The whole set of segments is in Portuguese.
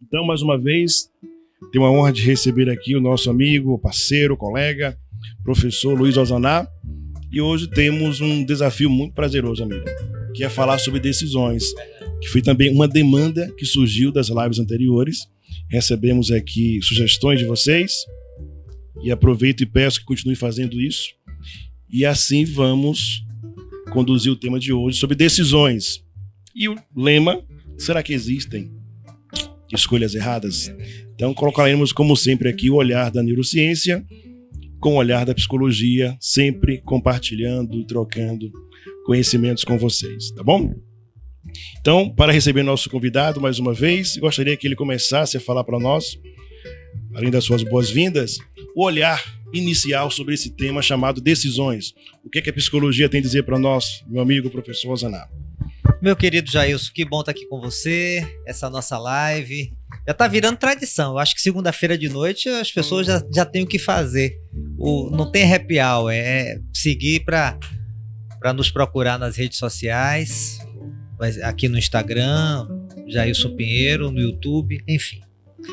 Então, mais uma vez, tenho a honra de receber aqui o nosso amigo, parceiro, colega, professor Luiz Ozaná. E hoje temos um desafio muito prazeroso, amigo, que é falar sobre decisões, que foi também uma demanda que surgiu das lives anteriores. Recebemos aqui sugestões de vocês e aproveito e peço que continue fazendo isso. E assim vamos conduzir o tema de hoje sobre decisões. E o lema, será que existem escolhas erradas? Então colocaremos, como sempre, aqui o olhar da neurociência com o olhar da psicologia, sempre compartilhando e trocando conhecimentos com vocês, tá bom? Então, para receber nosso convidado mais uma vez, gostaria que ele começasse a falar para nós, além das suas boas-vindas, o olhar inicial sobre esse tema chamado decisões. O que é que a psicologia tem a dizer para nós, meu amigo professor Ozaná? Meu querido Jailson, que bom estar aqui com você, essa nossa live. Já está virando tradição. Eu acho que segunda-feira de noite as pessoas já têm o que fazer. Não tem happy hour, é seguir para nos procurar nas redes sociais, aqui no Instagram, Jailson Pinheiro, no YouTube, enfim.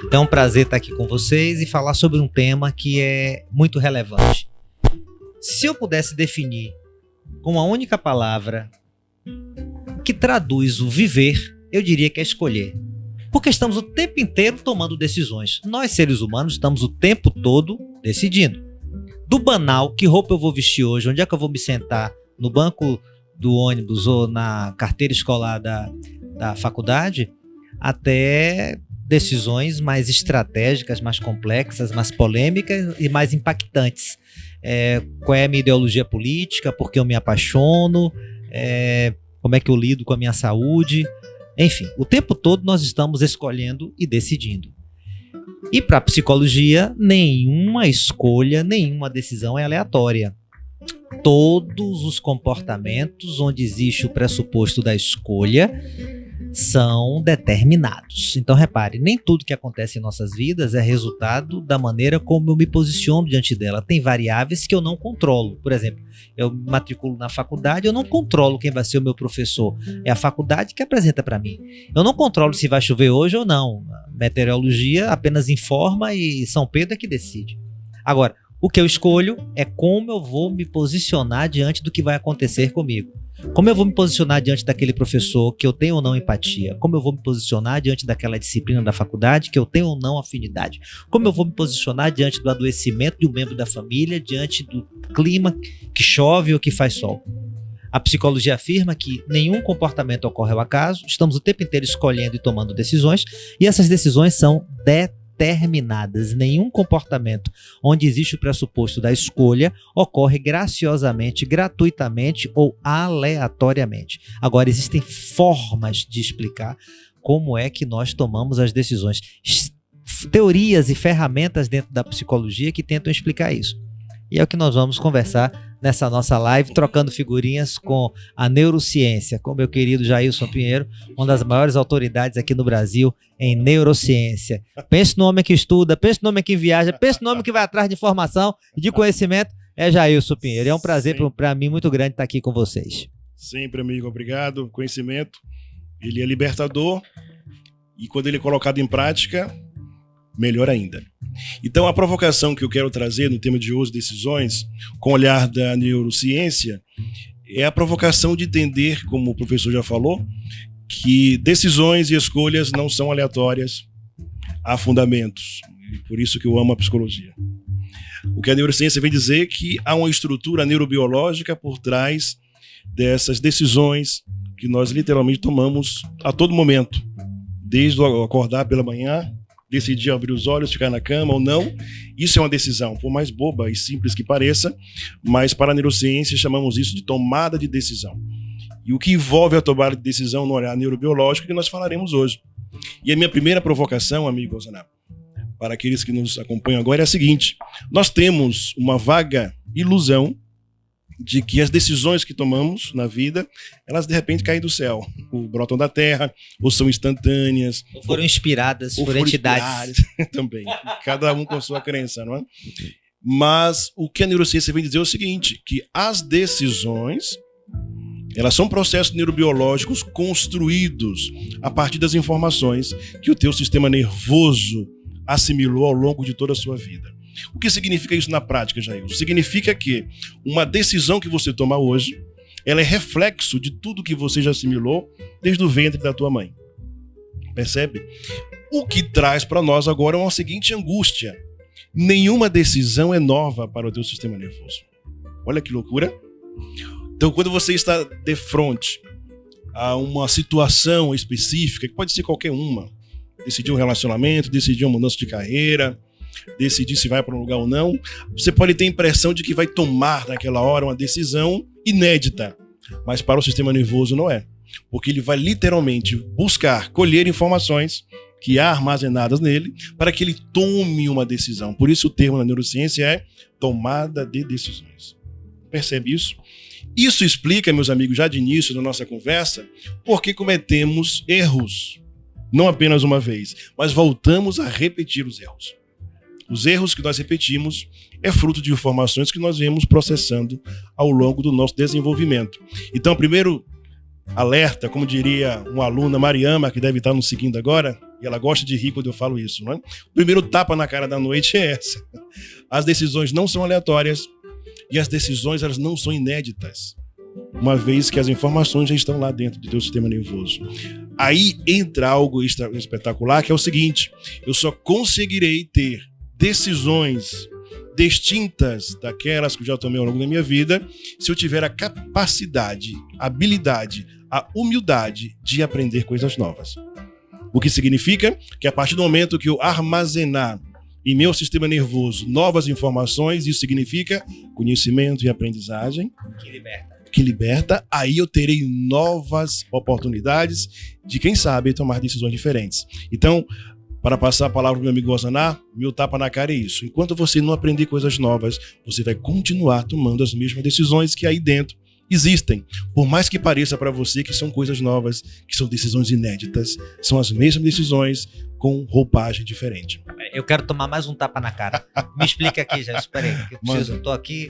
Então é um prazer estar aqui com vocês e falar sobre um tema que é muito relevante. Se eu pudesse definir com uma única palavra que traduz o viver, eu diria que é escolher. Porque estamos o tempo inteiro tomando decisões. Nós, seres humanos, estamos o tempo todo decidindo. Do banal, que roupa eu vou vestir hoje, onde é que eu vou me sentar, no banco do ônibus ou na carteira escolar da faculdade, até decisões mais estratégicas, mais complexas, mais polêmicas e mais impactantes. Qual é a minha ideologia política, por que eu me apaixono, como é que eu lido com a minha saúde. Enfim, o tempo todo nós estamos escolhendo e decidindo. E para a psicologia, nenhuma escolha, nenhuma decisão é aleatória. Todos os comportamentos onde existe o pressuposto da escolha são determinados. Então repare, nem tudo que acontece em nossas vidas é resultado da maneira como eu me posiciono diante dela. Tem variáveis que eu não controlo. Por exemplo, eu me matriculo na faculdade, eu não controlo quem vai ser o meu professor. É a faculdade que apresenta para mim. Eu não controlo se vai chover hoje ou não. A meteorologia apenas informa e São Pedro é que decide. Agora, o que eu escolho é como eu vou me posicionar diante do que vai acontecer comigo. Como eu vou me posicionar diante daquele professor que eu tenho ou não empatia? Como eu vou me posicionar diante daquela disciplina da faculdade que eu tenho ou não afinidade? Como eu vou me posicionar diante do adoecimento de um membro da família, diante do clima que chove ou que faz sol? A psicologia afirma que nenhum comportamento ocorre ao acaso, estamos o tempo inteiro escolhendo e tomando decisões, e essas decisões são determinadas. Nenhum comportamento onde existe o pressuposto da escolha ocorre graciosamente, gratuitamente ou aleatoriamente. Agora, existem formas de explicar como é que nós tomamos as decisões. Teorias e ferramentas dentro da psicologia que tentam explicar isso. E é o que nós vamos conversar nessa nossa live, trocando figurinhas com a neurociência, com o meu querido Jailson Pinheiro, uma das maiores autoridades aqui no Brasil em neurociência. Pense no homem que estuda, pense no homem que viaja, pense no homem que vai atrás de informação e de conhecimento, é Jailson Pinheiro. É um prazer para mim muito grande estar aqui com vocês. Sempre, amigo, obrigado. Conhecimento, ele é libertador e quando ele é colocado em prática, melhor ainda. Então, a provocação que eu quero trazer no tema de hoje, decisões, com o olhar da neurociência, é a provocação de entender, como o professor já falou, que decisões e escolhas não são aleatórias, há fundamentos. E por isso que eu amo a psicologia. O que a neurociência vem dizer é que há uma estrutura neurobiológica por trás dessas decisões que nós literalmente tomamos a todo momento, desde o acordar pela manhã, decidir abrir os olhos, ficar na cama ou não, isso é uma decisão, por mais boba e simples que pareça, mas para a neurociência chamamos isso de tomada de decisão. E o que envolve a tomada de decisão no olhar neurobiológico que nós falaremos hoje. E a minha primeira provocação, amigo Ozaná, para aqueles que nos acompanham agora é a seguinte: nós temos uma vaga ilusão de que as decisões que tomamos na vida, elas de repente caem do céu, ou brotam da terra, ou são instantâneas. Ou foram inspiradas por entidades. Também, cada um com sua crença, não é? Mas o que a neurociência vem dizer é o seguinte, que as decisões, Elas são processos neurobiológicos construídos a partir das informações que o teu sistema nervoso assimilou ao longo de toda a sua vida. O que significa isso na prática, Jair? Significa que uma decisão que você toma hoje, ela é reflexo de tudo que você já assimilou desde o ventre da tua mãe. Percebe? O que traz para nós agora é uma seguinte angústia. Nenhuma decisão é nova para o teu sistema nervoso. Olha que loucura. Então, quando você está de frente a uma situação específica, que pode ser qualquer uma, decidir um relacionamento, decidir uma mudança de carreira, decidir se vai para um lugar ou não, você pode ter a impressão de que vai tomar naquela hora uma decisão inédita, mas para o sistema nervoso não é, porque ele vai literalmente buscar, colher informações que há armazenadas nele para que ele tome uma decisão. Por isso o termo na neurociência é tomada de decisões. Percebe isso? Isso explica, meus amigos, já de início da nossa conversa, por que cometemos erros. Não apenas uma vez, mas voltamos a repetir os erros. Os erros que nós repetimos é fruto de informações que nós vemos processando ao longo do nosso desenvolvimento. Então, primeiro alerta, como diria uma aluna, Mariama, que deve estar nos seguindo agora, e ela gosta de rir quando eu falo isso, não é? O primeiro tapa na cara da noite é essa. As decisões não são aleatórias e as decisões elas não são inéditas, uma vez que as informações já estão lá dentro do teu sistema nervoso. Aí entra algo espetacular, que é o seguinte: eu só conseguirei ter decisões distintas daquelas que eu já tomei ao longo da minha vida se eu tiver a capacidade, a habilidade, a humildade de aprender coisas novas. O que significa que a partir do momento que eu armazenar em meu sistema nervoso novas informações, isso significa conhecimento e aprendizagem que liberta, aí eu terei novas oportunidades de, quem sabe, tomar decisões diferentes. Então, para passar a palavra para o meu amigo Osaná, meu tapa na cara é isso. Enquanto você não aprender coisas novas, você vai continuar tomando as mesmas decisões que aí dentro existem. Por mais que pareça para você que são coisas novas, que são decisões inéditas, são as mesmas decisões com roupagem diferente. Eu quero tomar mais um tapa na cara. Me explica aqui, já. Espera aí, que eu preciso, estou aqui.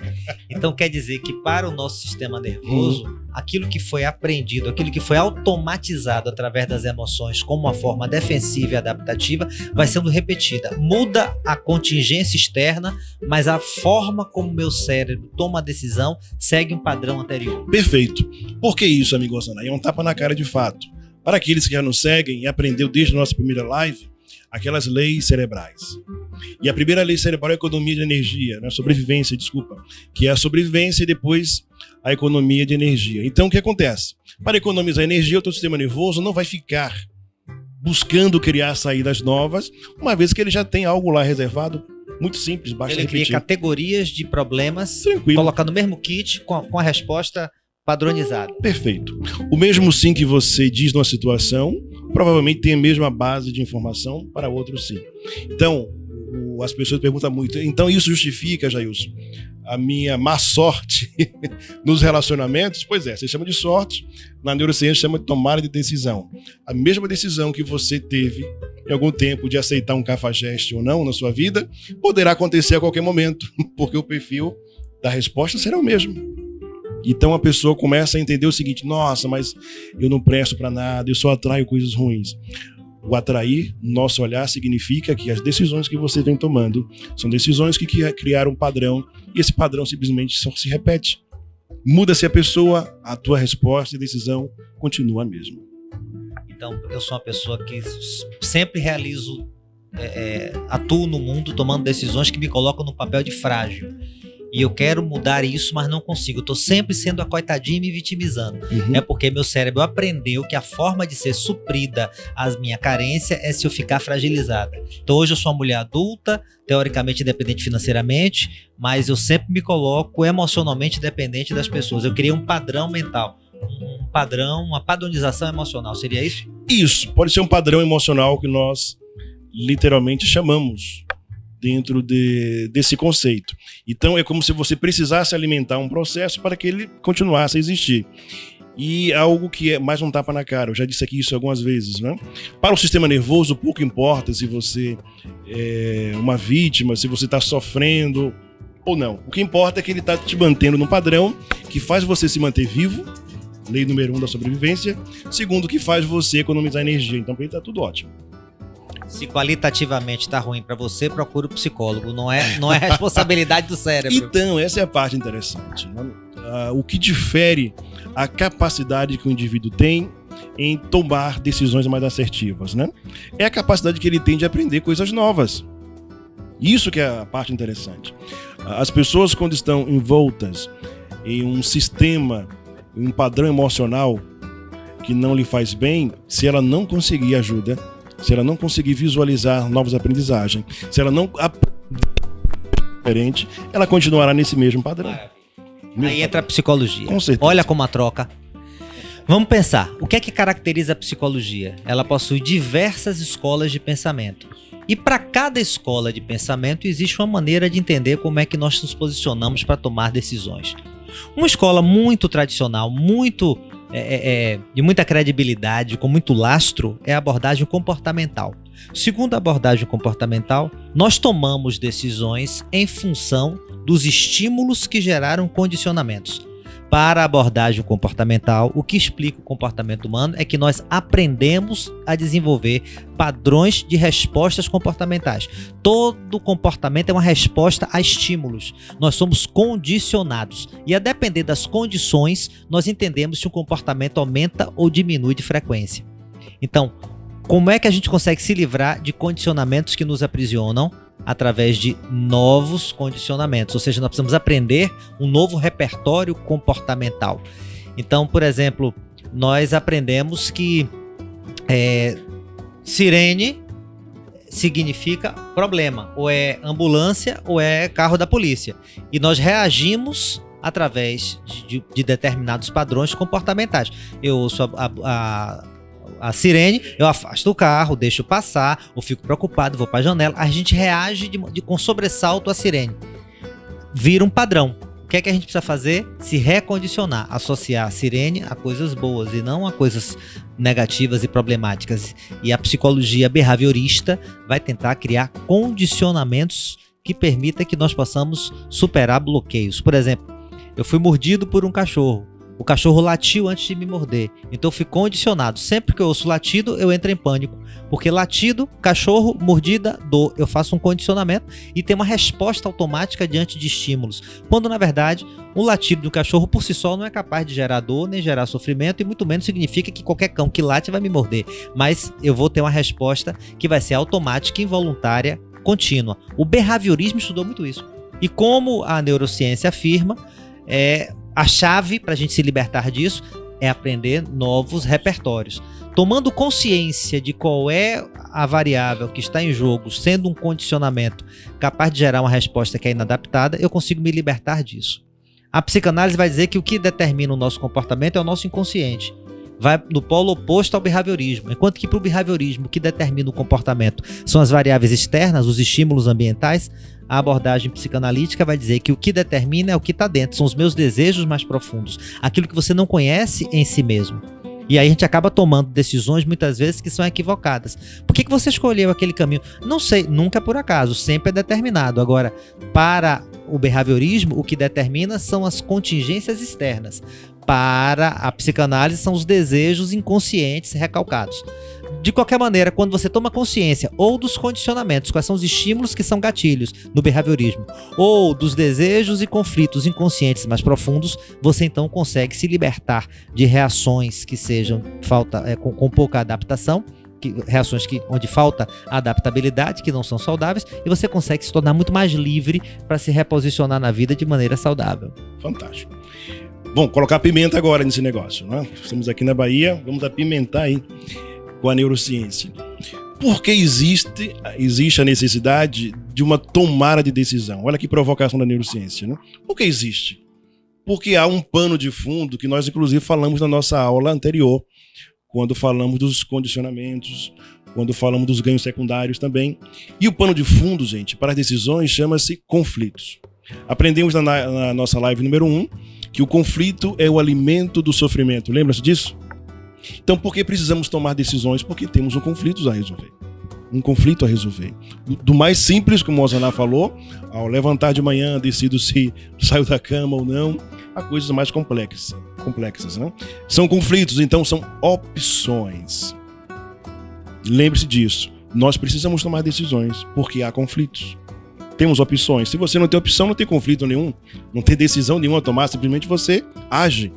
Então quer dizer que para o nosso sistema nervoso, aquilo que foi aprendido, aquilo que foi automatizado através das emoções como uma forma defensiva e adaptativa, vai sendo repetida. Muda a contingência externa, mas a forma como meu cérebro toma a decisão segue um padrão anterior. Perfeito. Por que isso, amigo Osaná? É um tapa na cara de fato. Para aqueles que já nos seguem e aprendeu desde a nossa primeira live, aquelas leis cerebrais. E a primeira lei cerebral é a economia de energia, né? Sobrevivência, desculpa, que é a sobrevivência e depois a economia de energia. Então, o que acontece? Para economizar energia, o teu sistema nervoso não vai ficar buscando criar saídas novas, uma vez que ele já tem algo lá reservado, muito simples, basta repetir. Ele cria categorias de problemas, tranquilo, colocando o mesmo kit com a resposta padronizada. Perfeito. O mesmo sim que você diz numa situação, provavelmente tem a mesma base de informação para outro sim. Então, as pessoas perguntam muito, então isso justifica, Jailson, a minha má sorte nos relacionamentos? Pois é, você chama de sorte, na neurociência chama de tomada de decisão. A mesma decisão que você teve em algum tempo de aceitar um cafajeste ou não na sua vida, poderá acontecer a qualquer momento, porque o perfil da resposta será o mesmo. Então a pessoa começa a entender o seguinte: nossa, mas eu não presto para nada, eu só atraio coisas ruins. O atrair, no nosso olhar, significa que as decisões que você vem tomando são decisões que criaram um padrão e esse padrão simplesmente só se repete. Muda-se a pessoa, a tua resposta e decisão continua a mesma. Então, eu sou uma pessoa que sempre realizo, atuo no mundo tomando decisões que me colocam no papel de frágil. E eu quero mudar isso, mas não consigo. Eu tô sempre sendo a coitadinha e me vitimizando. É porque meu cérebro aprendeu que a forma de ser suprida a minha carência é se eu ficar fragilizada. Então hoje eu sou uma mulher adulta, teoricamente independente financeiramente, mas eu sempre me coloco emocionalmente dependente das pessoas. Eu criei um padrão mental, um padrão, uma padronização emocional. Seria isso? Isso, pode ser um padrão emocional que nós literalmente chamamos dentro desse conceito. Então é como se você precisasse alimentar um processo para que ele continuasse a existir. E algo que é mais um tapa na cara, eu já disse aqui isso algumas vezes, né? Para o sistema nervoso, pouco importa se você é uma vítima, se você está sofrendo ou não. O que importa é que ele está te mantendo num padrão que faz você se manter vivo lei número 1 da sobrevivência. Segundo, que faz você economizar energia. Então, para ele tá tudo ótimo. Se qualitativamente tá ruim para você, procura o psicólogo. Não é responsabilidade do cérebro. Então, essa é a parte interessante, né? O que difere a capacidade que o indivíduo tem em tomar decisões mais assertivas, né? É a capacidade que ele tem de aprender coisas novas. Isso que é a parte interessante. As pessoas, quando estão envoltas em um sistema, em um padrão emocional que não lhe faz bem, se ela não conseguir ajuda, se ela não conseguir visualizar novas aprendizagens, se ela não aprender diferente, ela continuará nesse mesmo padrão. Aí entra a psicologia. Com certeza. Olha como a troca. Vamos pensar, o que é que caracteriza a psicologia? Ela possui diversas escolas de pensamento. E para cada escola de pensamento existe uma maneira de entender como é que nós nos posicionamos para tomar decisões. Uma escola muito tradicional, de muita credibilidade, com muito lastro, é a abordagem comportamental. Segundo a abordagem comportamental, nós tomamos decisões em função dos estímulos que geraram condicionamentos. Para a abordagem comportamental, o que explica o comportamento humano é que nós aprendemos a desenvolver padrões de respostas comportamentais. Todo comportamento é uma resposta a estímulos. Nós somos condicionados e, a depender das condições, nós entendemos se o comportamento aumenta ou diminui de frequência. Então, como é que a gente consegue se livrar de condicionamentos que nos aprisionam? Através de novos condicionamentos, ou seja, nós precisamos aprender um novo repertório comportamental. Então, por exemplo, nós aprendemos que sirene significa problema, ou é ambulância ou é carro da polícia, e nós reagimos através de determinados padrões comportamentais. Eu ouço a sirene, eu afasto o carro, deixo passar, ou fico preocupado, vou para a janela. A gente reage com sobressalto à sirene. Vira um padrão. O que é que a gente precisa fazer? Se recondicionar, associar a sirene a coisas boas e não a coisas negativas e problemáticas. E a psicologia behaviorista vai tentar criar condicionamentos que permitam que nós possamos superar bloqueios. Por exemplo, eu fui mordido por um cachorro. O cachorro latiu antes de me morder. Então eu fui condicionado. Sempre que eu ouço latido, eu entro em pânico. Porque latido, cachorro, mordida, dor. Eu faço um condicionamento e tenho uma resposta automática diante de estímulos. Quando, na verdade, o latido do cachorro por si só não é capaz de gerar dor, nem gerar sofrimento, e muito menos significa que qualquer cão que late vai me morder. Mas eu vou ter uma resposta que vai ser automática, involuntária, contínua. O behaviorismo estudou muito isso. E como a neurociência afirma, a chave para a gente se libertar disso é aprender novos repertórios. Tomando consciência de qual é a variável que está em jogo, sendo um condicionamento capaz de gerar uma resposta que é inadaptada, eu consigo me libertar disso. A psicanálise vai dizer que o que determina o nosso comportamento é o nosso inconsciente. Vai no polo oposto ao behaviorismo. Enquanto que para o behaviorismo o que determina o comportamento são as variáveis externas, os estímulos ambientais, a abordagem psicanalítica vai dizer que o que determina é o que está dentro, são os meus desejos mais profundos, aquilo que você não conhece em si mesmo. E aí a gente acaba tomando decisões muitas vezes que são equivocadas. Por que você escolheu aquele caminho? Não sei, nunca é por acaso, sempre é determinado. Agora, para o behaviorismo, o que determina são as contingências externas. Para a psicanálise, são os desejos inconscientes recalcados. De qualquer maneira, quando você toma consciência ou dos condicionamentos, quais são os estímulos que são gatilhos no behaviorismo, ou dos desejos e conflitos inconscientes mais profundos, você então consegue se libertar de reações que sejam com pouca adaptação, reações onde falta adaptabilidade, que não são saudáveis, e você consegue se tornar muito mais livre para se reposicionar na vida de maneira saudável. Fantástico. Bom, colocar pimenta agora nesse negócio, né? Estamos aqui na Bahia, vamos apimentar aí com a neurociência. Por que existe a necessidade de uma tomada de decisão? Olha que provocação da neurociência, né? Por que existe? Porque há um pano de fundo que nós, inclusive, falamos na nossa aula anterior, quando falamos dos condicionamentos, quando falamos dos ganhos secundários também. E o pano de fundo, gente, para as decisões chama-se conflitos. Aprendemos na nossa live número 1 que o conflito é o alimento do sofrimento. Lembra-se disso? Então, por que precisamos tomar decisões? Porque temos um conflito a resolver. Um conflito a resolver. Do mais simples, como o Osaná falou, ao levantar de manhã, decido se saio da cama ou não. a coisas mais complexas, né? São conflitos, então são opções. Lembre-se disso. Nós precisamos tomar decisões, porque há conflitos. Temos opções. Se você não tem opção, não tem conflito nenhum. Não tem decisão nenhuma a tomar, simplesmente você age.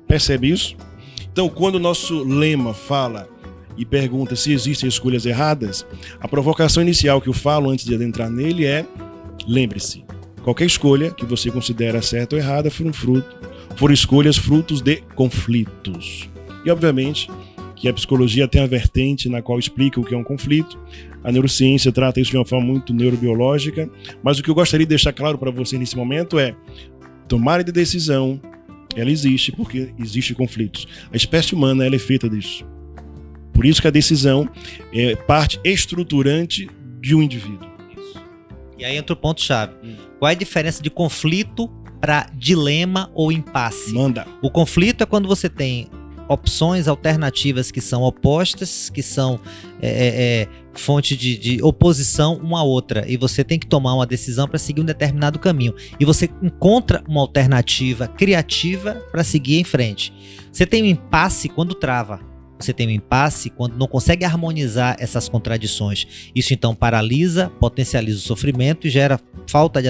Percebe isso? Então, quando o nosso lema fala e pergunta se existem escolhas erradas, a provocação inicial que eu falo antes de adentrar nele é: lembre-se, qualquer escolha que você considera certa ou errada foram escolhas frutos de conflitos. E, obviamente, que a psicologia tem a vertente na qual explica o que é um conflito. A neurociência trata isso de uma forma muito neurobiológica. Mas o que eu gostaria de deixar claro para você nesse momento é: tomada de decisão, ela existe porque existe conflitos. A espécie humana ela é feita disso. Por isso que a decisão é parte estruturante de um indivíduo. Isso. E aí entra o ponto-chave. Qual é a diferença de conflito para dilema ou impasse? Manda. O conflito é quando você tem opções alternativas que são opostas, que são fonte de oposição uma à outra, e você tem que tomar uma decisão para seguir um determinado caminho, e você encontra uma alternativa criativa para seguir em frente. Você tem um impasse quando trava. Você tem um impasse quando não consegue harmonizar essas contradições. Isso então paralisa, potencializa o sofrimento e gera falta de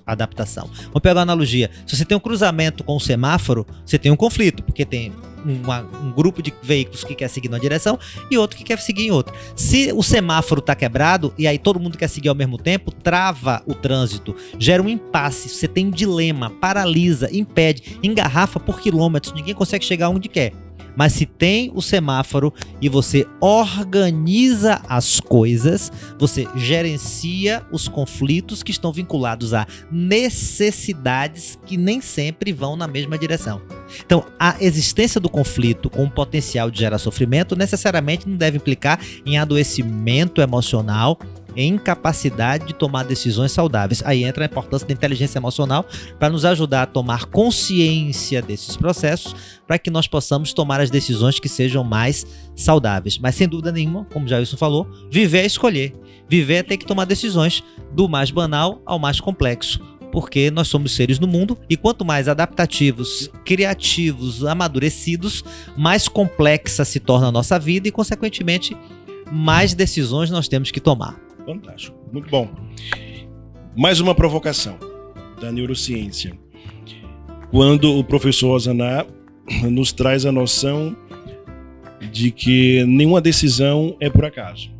adaptação. Vamos pegar uma analogia. Se você tem um cruzamento com um semáforo, você tem um conflito, porque tem um grupo de veículos que quer seguir numa direção e outro que quer seguir em outra. Se o semáforo está quebrado e aí todo mundo quer seguir ao mesmo tempo, trava o trânsito, gera um impasse, você tem um dilema, paralisa, impede, engarrafa por quilômetros, ninguém consegue chegar onde quer. Mas se tem o semáforo e você organiza as coisas, você gerencia os conflitos que estão vinculados a necessidades que nem sempre vão na mesma direção. Então, a existência do conflito com o potencial de gerar sofrimento necessariamente não deve implicar em adoecimento emocional, em incapacidade de tomar decisões saudáveis. Aí entra a importância da inteligência emocional para nos ajudar a tomar consciência desses processos, para que nós possamos tomar as decisões que sejam mais saudáveis. Mas sem dúvida nenhuma, como o Jailson falou, viver é escolher. Viver é ter que tomar decisões do mais banal ao mais complexo, porque nós somos seres no mundo e quanto mais adaptativos, criativos, amadurecidos, mais complexa se torna a nossa vida e, consequentemente, mais decisões nós temos que tomar. Fantástico, muito bom. Mais uma provocação da neurociência. Quando o professor Ozana nos traz a noção de que nenhuma decisão é por acaso.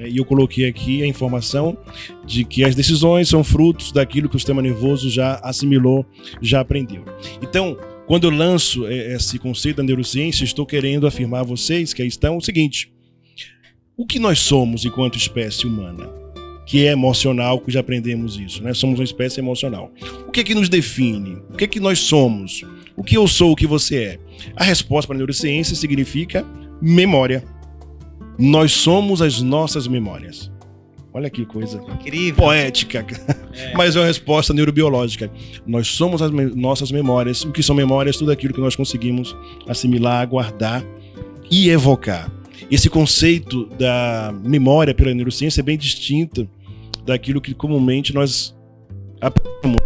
E eu coloquei aqui a informação de que as decisões são frutos daquilo que o sistema nervoso já assimilou, já aprendeu. Então, quando eu lanço esse conceito da neurociência, estou querendo afirmar a vocês que aí está o seguinte: o que nós somos enquanto espécie humana, que é emocional, que já aprendemos isso, né? Somos uma espécie emocional. O que é que nos define? O que é que nós somos? O que eu sou, o que você é? A resposta para a neurociência significa memória. Nós somos as nossas memórias. Olha que coisa incrível, poética, mas é uma resposta neurobiológica. Nós somos as nossas memórias. O que são memórias? Tudo aquilo que nós conseguimos assimilar, guardar e evocar. Esse conceito da memória pela neurociência é bem distinto daquilo que comumente nós aprendemos.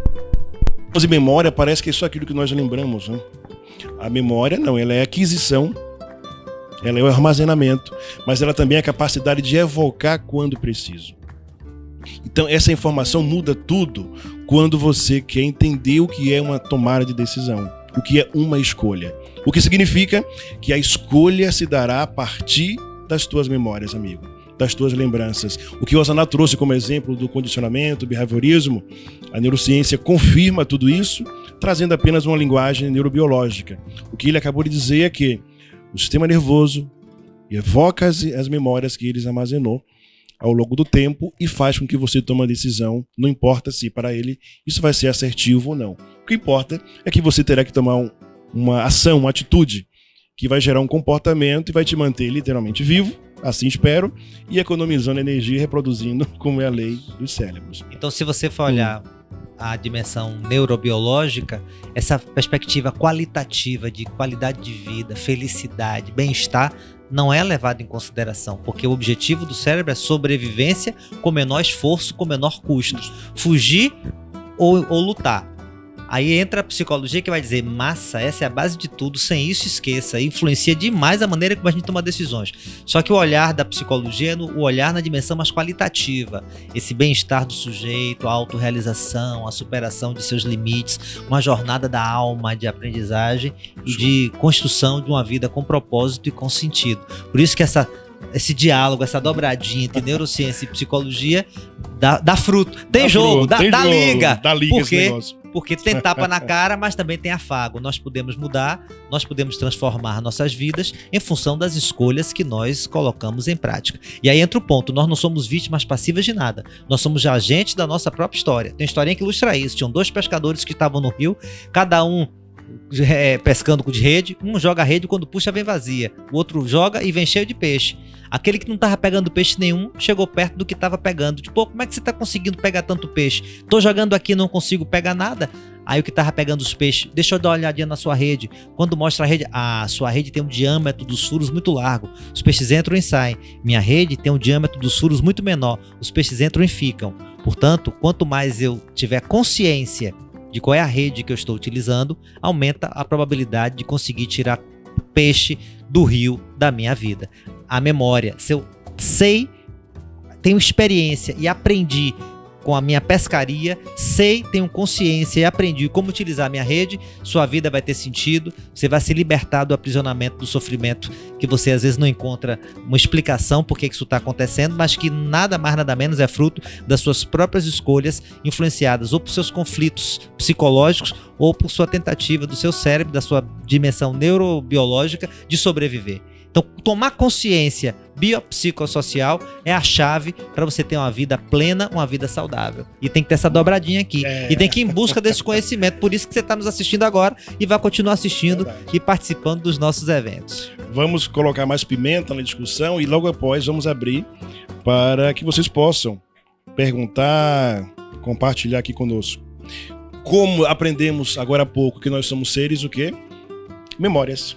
E memória parece que é só aquilo que nós lembramos, né? A memória não, ela é aquisição, ela é o armazenamento, mas ela também é a capacidade de evocar quando preciso. Então essa informação muda tudo quando você quer entender o que é uma tomada de decisão, o que é uma escolha. O que significa que a escolha se dará a partir das tuas memórias, amigo, das tuas lembranças. O que o Ozana trouxe como exemplo do condicionamento, behaviorismo, a neurociência confirma tudo isso, trazendo apenas uma linguagem neurobiológica. O que ele acabou de dizer é que o sistema nervoso evoca as memórias que ele armazenou ao longo do tempo e faz com que você tome uma decisão, não importa se para ele isso vai ser assertivo ou não. O que importa é que você terá que tomar uma ação, uma atitude que vai gerar um comportamento e vai te manter literalmente vivo, assim espero, e economizando energia e reproduzindo, como é a lei dos cérebros. Então, se você for olhar a dimensão neurobiológica, essa perspectiva qualitativa de qualidade de vida, felicidade, bem-estar, não é levado em consideração, porque o objetivo do cérebro é sobrevivência com menor esforço, com menor custo. Fugir ou lutar. Aí entra a psicologia que vai dizer, massa, essa é a base de tudo, sem isso esqueça, influencia demais a maneira como a gente toma decisões. Só que o olhar da psicologia é o olhar na dimensão mais qualitativa, esse bem-estar do sujeito, a autorrealização, a superação de seus limites, uma jornada da alma de aprendizagem e de construção de uma vida com propósito e com sentido. Por isso que esse diálogo, essa dobradinha entre neurociência e psicologia dá fruto. Tem jogo, dá liga. Dá liga esse negócio. Porque tem tapa na cara, mas também tem afago. Nós podemos mudar, nós podemos transformar nossas vidas em função das escolhas que nós colocamos em prática. E aí entra o ponto, nós não somos vítimas passivas de nada. Nós somos agentes da nossa própria história. Tem historinha que ilustra isso. Tinham 2 pescadores que estavam no rio, cada um pescando de rede, um joga a rede, quando puxa vem vazia, o outro joga e vem cheio de peixe. Aquele que não estava pegando peixe nenhum chegou perto do que estava pegando. Tipo, como é que você está conseguindo pegar tanto peixe? Tô jogando aqui e não consigo pegar nada. Aí o que estava pegando os peixes, deixa eu dar uma olhadinha na sua rede. Quando mostra a rede, a sua rede tem um diâmetro dos furos muito largo, os peixes entram e saem. Minha rede tem um diâmetro dos furos muito menor, os peixes entram e ficam. Portanto, quanto mais eu tiver consciência de qual é a rede que eu estou utilizando, aumenta a probabilidade de conseguir tirar peixe do rio da minha vida. A memória, se eu sei, tenho experiência e aprendi com a minha pescaria, sei, tenho consciência e aprendi como utilizar a minha rede, sua vida vai ter sentido, você vai se libertar do aprisionamento, do sofrimento, que você às vezes não encontra uma explicação por que isso está acontecendo, mas que nada mais nada menos é fruto das suas próprias escolhas, influenciadas ou por seus conflitos psicológicos ou por sua tentativa do seu cérebro, da sua dimensão neurobiológica de sobreviver. Então, tomar consciência biopsicossocial é a chave para você ter uma vida plena, uma vida saudável. E tem que ter essa dobradinha aqui. E tem que ir em busca desse conhecimento. Por isso que você está nos assistindo agora e vai continuar assistindo e participando dos nossos eventos. Vamos colocar mais pimenta na discussão e logo após vamos abrir para que vocês possam perguntar, compartilhar aqui conosco. Como aprendemos agora há pouco que nós somos seres o quê? Memórias.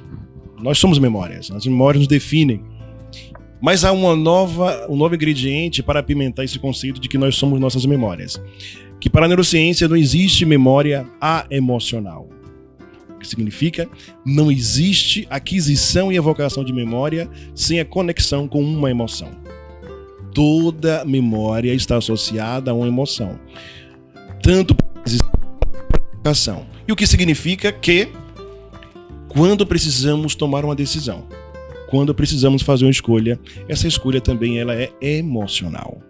Nós somos memórias, as memórias nos definem. Mas há um novo ingrediente para apimentar esse conceito de que nós somos nossas memórias. Que para a neurociência não existe memória aemocional. O que significa? Não existe aquisição e evocação de memória sem a conexão com uma emoção. Toda memória está associada a uma emoção. Tanto para a evocação. E o que significa que quando precisamos tomar uma decisão, quando precisamos fazer uma escolha, essa escolha também ela é emocional.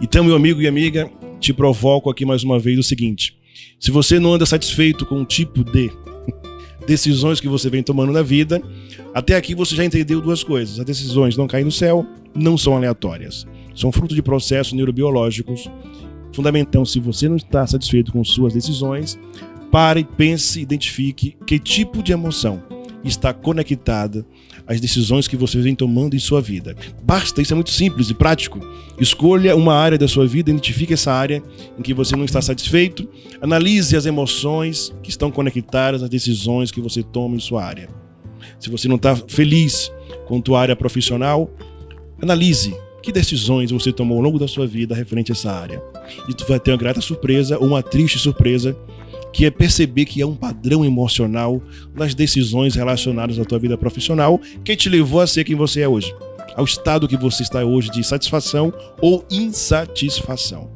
Então, meu amigo e amiga, te provoco aqui mais uma vez o seguinte: se você não anda satisfeito com o tipo de decisões que você vem tomando na vida, até aqui você já entendeu 2 coisas. As decisões não caem do céu, não são aleatórias. São fruto de processos neurobiológicos. Fundamental, se você não está satisfeito com suas decisões, pare, pense, identifique que tipo de emoção está conectada às decisões que você vem tomando em sua vida. Basta, isso é muito simples e prático. Escolha uma área da sua vida, identifique essa área em que você não está satisfeito, analise as emoções que estão conectadas às decisões que você toma em sua área. Se você não está feliz com a tua área profissional, analise que decisões você tomou ao longo da sua vida referente a essa área. E tu vai ter uma grata surpresa ou uma triste surpresa, que é perceber que há um padrão emocional nas decisões relacionadas à tua vida profissional que te levou a ser quem você é hoje, ao estado que você está hoje de satisfação ou insatisfação.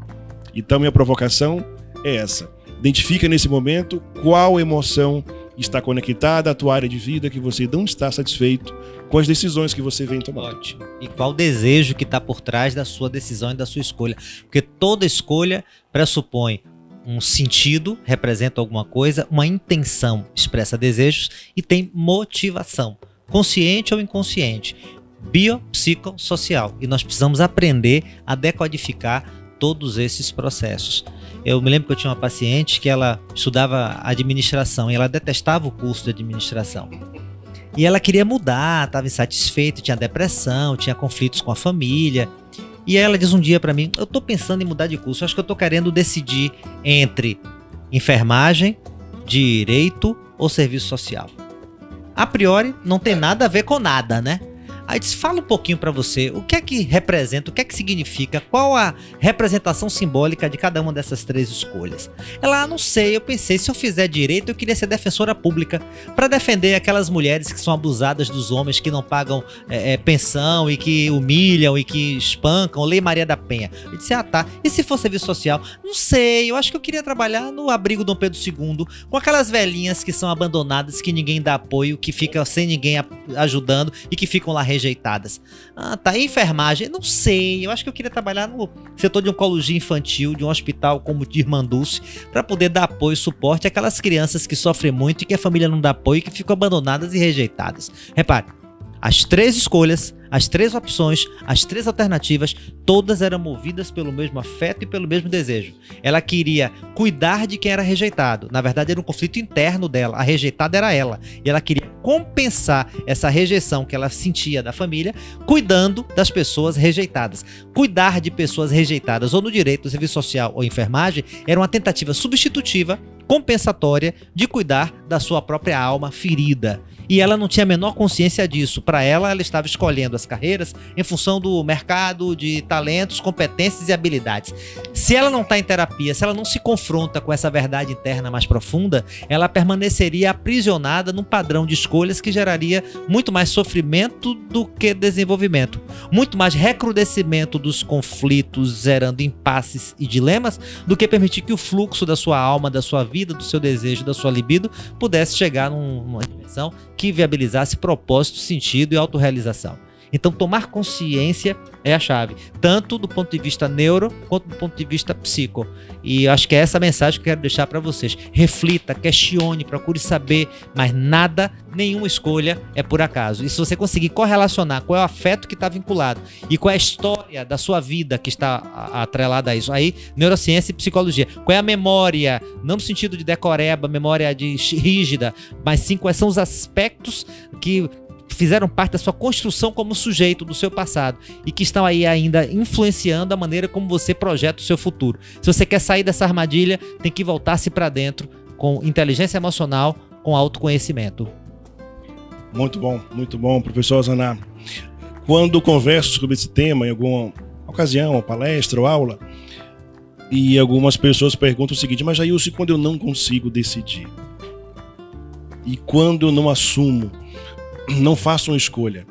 Então, minha provocação é essa. Identifica nesse momento qual emoção está conectada à tua área de vida que você não está satisfeito com as decisões que você vem tomando. Ótimo. E qual desejo que está por trás da sua decisão e da sua escolha. Porque toda escolha pressupõe um sentido, representa alguma coisa, uma intenção, expressa desejos e tem motivação, consciente ou inconsciente, biopsicossocial. E nós precisamos aprender a decodificar todos esses processos. Eu me lembro que eu tinha uma paciente que ela estudava administração e ela detestava o curso de administração. E ela queria mudar, estava insatisfeita, tinha depressão, tinha conflitos com a família. E ela diz um dia para mim, eu estou pensando em mudar de curso, acho que eu estou querendo decidir entre enfermagem, direito ou serviço social. A priori, não tem nada a ver com nada, né? Aí disse, fala um pouquinho para você, o que é que representa, o que é que significa, qual a representação simbólica de cada uma dessas 3 escolhas. Ela, não sei, eu pensei, se eu fizer direito, eu queria ser defensora pública, para defender aquelas mulheres que são abusadas dos homens, que não pagam pensão e que humilham e que espancam, Lei Maria da Penha. Eu disse, tá, e se for serviço social? Não sei, eu acho que eu queria trabalhar no abrigo Dom Pedro II, com aquelas velhinhas que são abandonadas, que ninguém dá apoio, que ficam sem ninguém ajudando e que ficam lá rejeitadas. Tá, enfermagem, não sei, eu acho que eu queria trabalhar no setor de oncologia infantil, de um hospital como de Irmã Dulce, para poder dar apoio e suporte àquelas crianças que sofrem muito e que a família não dá apoio e que ficam abandonadas e rejeitadas. Repare, as 3 escolhas, as 3 opções, as 3 alternativas, todas eram movidas pelo mesmo afeto e pelo mesmo desejo. Ela queria cuidar de quem era rejeitado. Na verdade, era um conflito interno dela. A rejeitada era ela. E ela queria compensar essa rejeição que ela sentia da família, cuidando das pessoas rejeitadas. Cuidar de pessoas rejeitadas, ou no direito, no serviço social ou enfermagem, era uma tentativa substitutiva, compensatória, de cuidar da sua própria alma ferida. E ela não tinha a menor consciência disso. Para ela estava escolhendo as carreiras em função do mercado de talentos, competências e habilidades. Se ela não está em terapia, se ela não se confronta com essa verdade interna mais profunda, ela permaneceria aprisionada num padrão de escolhas que geraria muito mais sofrimento do que desenvolvimento. Muito mais recrudescimento dos conflitos, gerando impasses e dilemas, do que permitir que o fluxo da sua alma, da sua vida, do seu desejo, da sua libido, pudesse chegar numa dimensão que viabilizasse propósito, sentido e autorrealização. Então, tomar consciência é a chave, tanto do ponto de vista neuro quanto do ponto de vista psico. E acho que é essa mensagem que eu quero deixar para vocês. Reflita, questione, procure saber, mas nada, nenhuma escolha é por acaso. E se você conseguir correlacionar qual é o afeto que está vinculado e qual é a história da sua vida que está atrelada a isso, aí neurociência e psicologia. Qual é a memória, não no sentido de decoreba, memória rígida, mas sim quais são os aspectos que fizeram parte da sua construção como sujeito do seu passado e que estão aí ainda influenciando a maneira como você projeta o seu futuro. Se você quer sair dessa armadilha, tem que voltar-se para dentro com inteligência emocional, com autoconhecimento. Muito bom, professor Zaná. Quando converso sobre esse tema em alguma ocasião, palestra ou aula, e algumas pessoas perguntam o seguinte: mas Jailson, quando eu não consigo decidir? E quando eu não assumo, não faço uma escolha?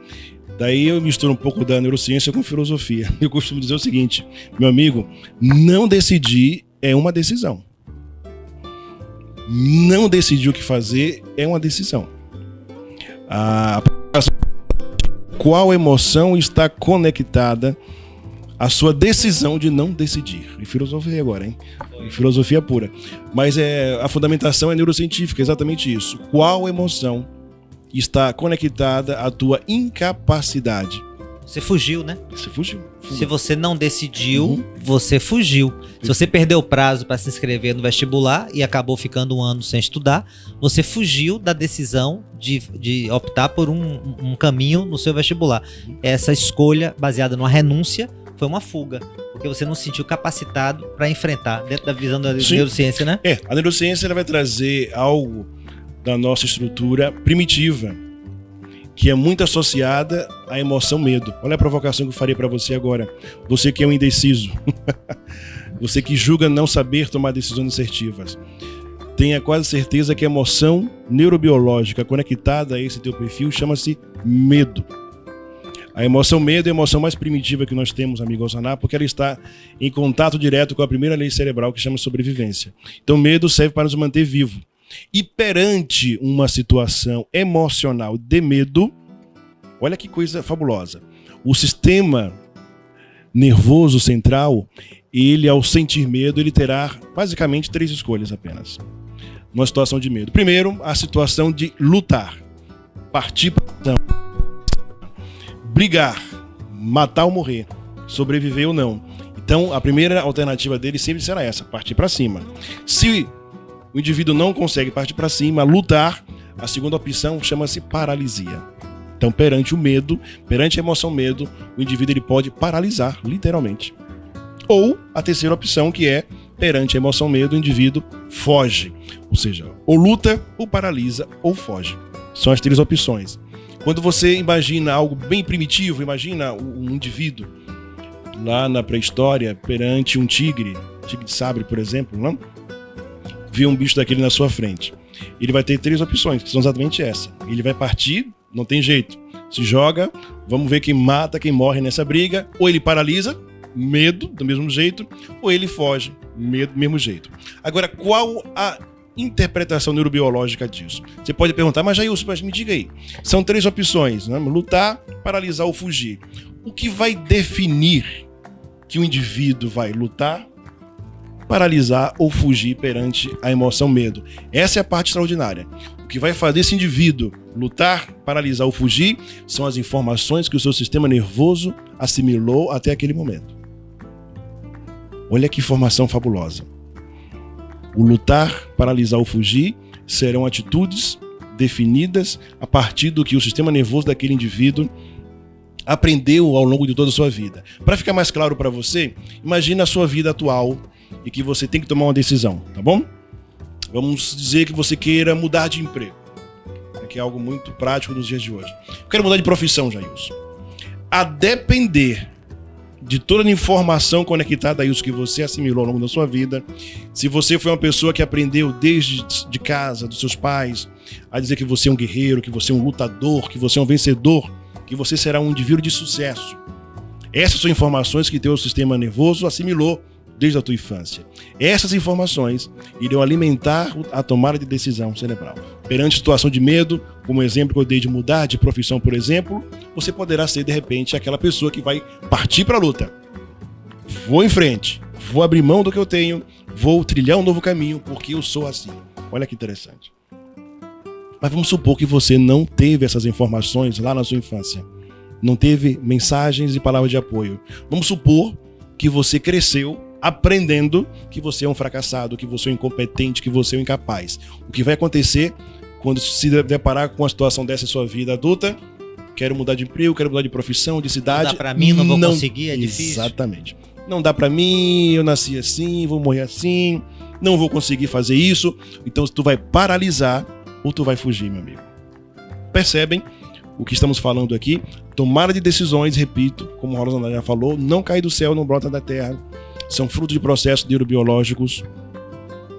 Daí eu misturo um pouco da neurociência com filosofia. Eu costumo dizer o seguinte, meu amigo, não decidir é uma decisão. Não decidir o que fazer é uma decisão. Qual emoção está conectada à sua decisão de não decidir? E filosofia agora, hein? Filosofia pura. Mas a fundamentação é neurocientífica, exatamente isso. Qual emoção está conectada à tua incapacidade? Você fugiu, né? Você fugiu. Se você não decidiu, você fugiu. Se você perdeu o prazo para se inscrever no vestibular e acabou ficando um ano sem estudar, você fugiu da decisão de optar por um caminho no seu vestibular. Essa escolha baseada numa renúncia foi uma fuga, porque você não se sentiu capacitado para enfrentar, dentro da visão da neurociência, né? A neurociência ela vai trazer algo da nossa estrutura primitiva, que é muito associada à emoção medo. Olha a provocação que eu faria para você agora. Você que é um indeciso. Você que julga não saber tomar decisões assertivas. Tenha quase certeza que a emoção neurobiológica conectada a esse teu perfil chama-se medo. A emoção medo é a emoção mais primitiva que nós temos, amigo Zaná, porque ela está em contato direto com a primeira lei cerebral, que chama sobrevivência. Então, medo serve para nos manter vivos. E perante uma situação emocional de medo, olha que coisa fabulosa. O sistema nervoso central, ele ao sentir medo, ele terá basicamente 3 escolhas apenas. Numa situação de medo. Primeiro, a situação de lutar, partir para ação, brigar, matar ou morrer, sobreviver ou não. Então, a primeira alternativa dele sempre será essa, partir para cima. Se o indivíduo não consegue partir para cima, lutar, a segunda opção chama-se paralisia. Então, perante o medo, perante a emoção medo, o indivíduo ele pode paralisar, literalmente. Ou a terceira opção, que é, perante a emoção medo, o indivíduo foge. Ou seja, ou luta, ou paralisa, ou foge. São as 3 opções. Quando você imagina algo bem primitivo, imagina um indivíduo lá na pré-história perante um tigre de sabre, por exemplo, não? Vê um bicho daquele na sua frente. Ele vai ter 3 opções, que são exatamente essa. Ele vai partir, não tem jeito. Se joga, vamos ver quem mata, quem morre nessa briga. Ou ele paralisa, medo, do mesmo jeito, ou ele foge, medo, do mesmo jeito. Agora, qual a interpretação neurobiológica disso? Você pode perguntar, mas Jailson, me diga aí. São 3 opções, né? Lutar, paralisar ou fugir. O que vai definir que o indivíduo vai lutar, paralisar ou fugir perante a emoção medo? Essa é a parte extraordinária. O que vai fazer esse indivíduo lutar, paralisar ou fugir são as informações que o seu sistema nervoso assimilou até aquele momento. Olha que informação fabulosa. O lutar, paralisar ou fugir serão atitudes definidas a partir do que o sistema nervoso daquele indivíduo aprendeu ao longo de toda a sua vida. Para ficar mais claro para você, imagina a sua vida atual e que você tem que tomar uma decisão, tá bom? Vamos dizer que você queira mudar de emprego, que é algo muito prático nos dias de hoje. Eu quero mudar de profissão, Jailson. A depender de toda a informação conectada a isso que você assimilou ao longo da sua vida, se você foi uma pessoa que aprendeu desde de casa, dos seus pais, a dizer que você é um guerreiro, que você é um lutador, que você é um vencedor, que você será um indivíduo de sucesso. Essas são informações que teu sistema nervoso assimilou desde a tua infância. Essas informações irão alimentar a tomada de decisão cerebral. Perante situação de medo, como o exemplo que eu dei de mudar de profissão, por exemplo, você poderá ser, de repente, aquela pessoa que vai partir para a luta. Vou em frente, vou abrir mão do que eu tenho, vou trilhar um novo caminho, porque eu sou assim. Olha que interessante. Mas vamos supor que você não teve essas informações lá na sua infância. Não teve mensagens e palavras de apoio. Vamos supor que você cresceu aprendendo que você é um fracassado, que você é um incompetente, que você é um incapaz. O que vai acontecer quando se deparar com uma situação dessa em sua vida adulta? Quero mudar de emprego, quero mudar de profissão, de cidade. Não dá pra mim, não vou conseguir, é difícil. Exatamente. Não dá pra mim, eu nasci assim, vou morrer assim, não vou conseguir fazer isso. Então tu vai paralisar ou tu vai fugir, meu amigo. Percebem o que estamos falando aqui? Tomada de decisões, repito, como a Rosana já falou, não cai do céu, não brota da terra. São fruto de processos neurobiológicos,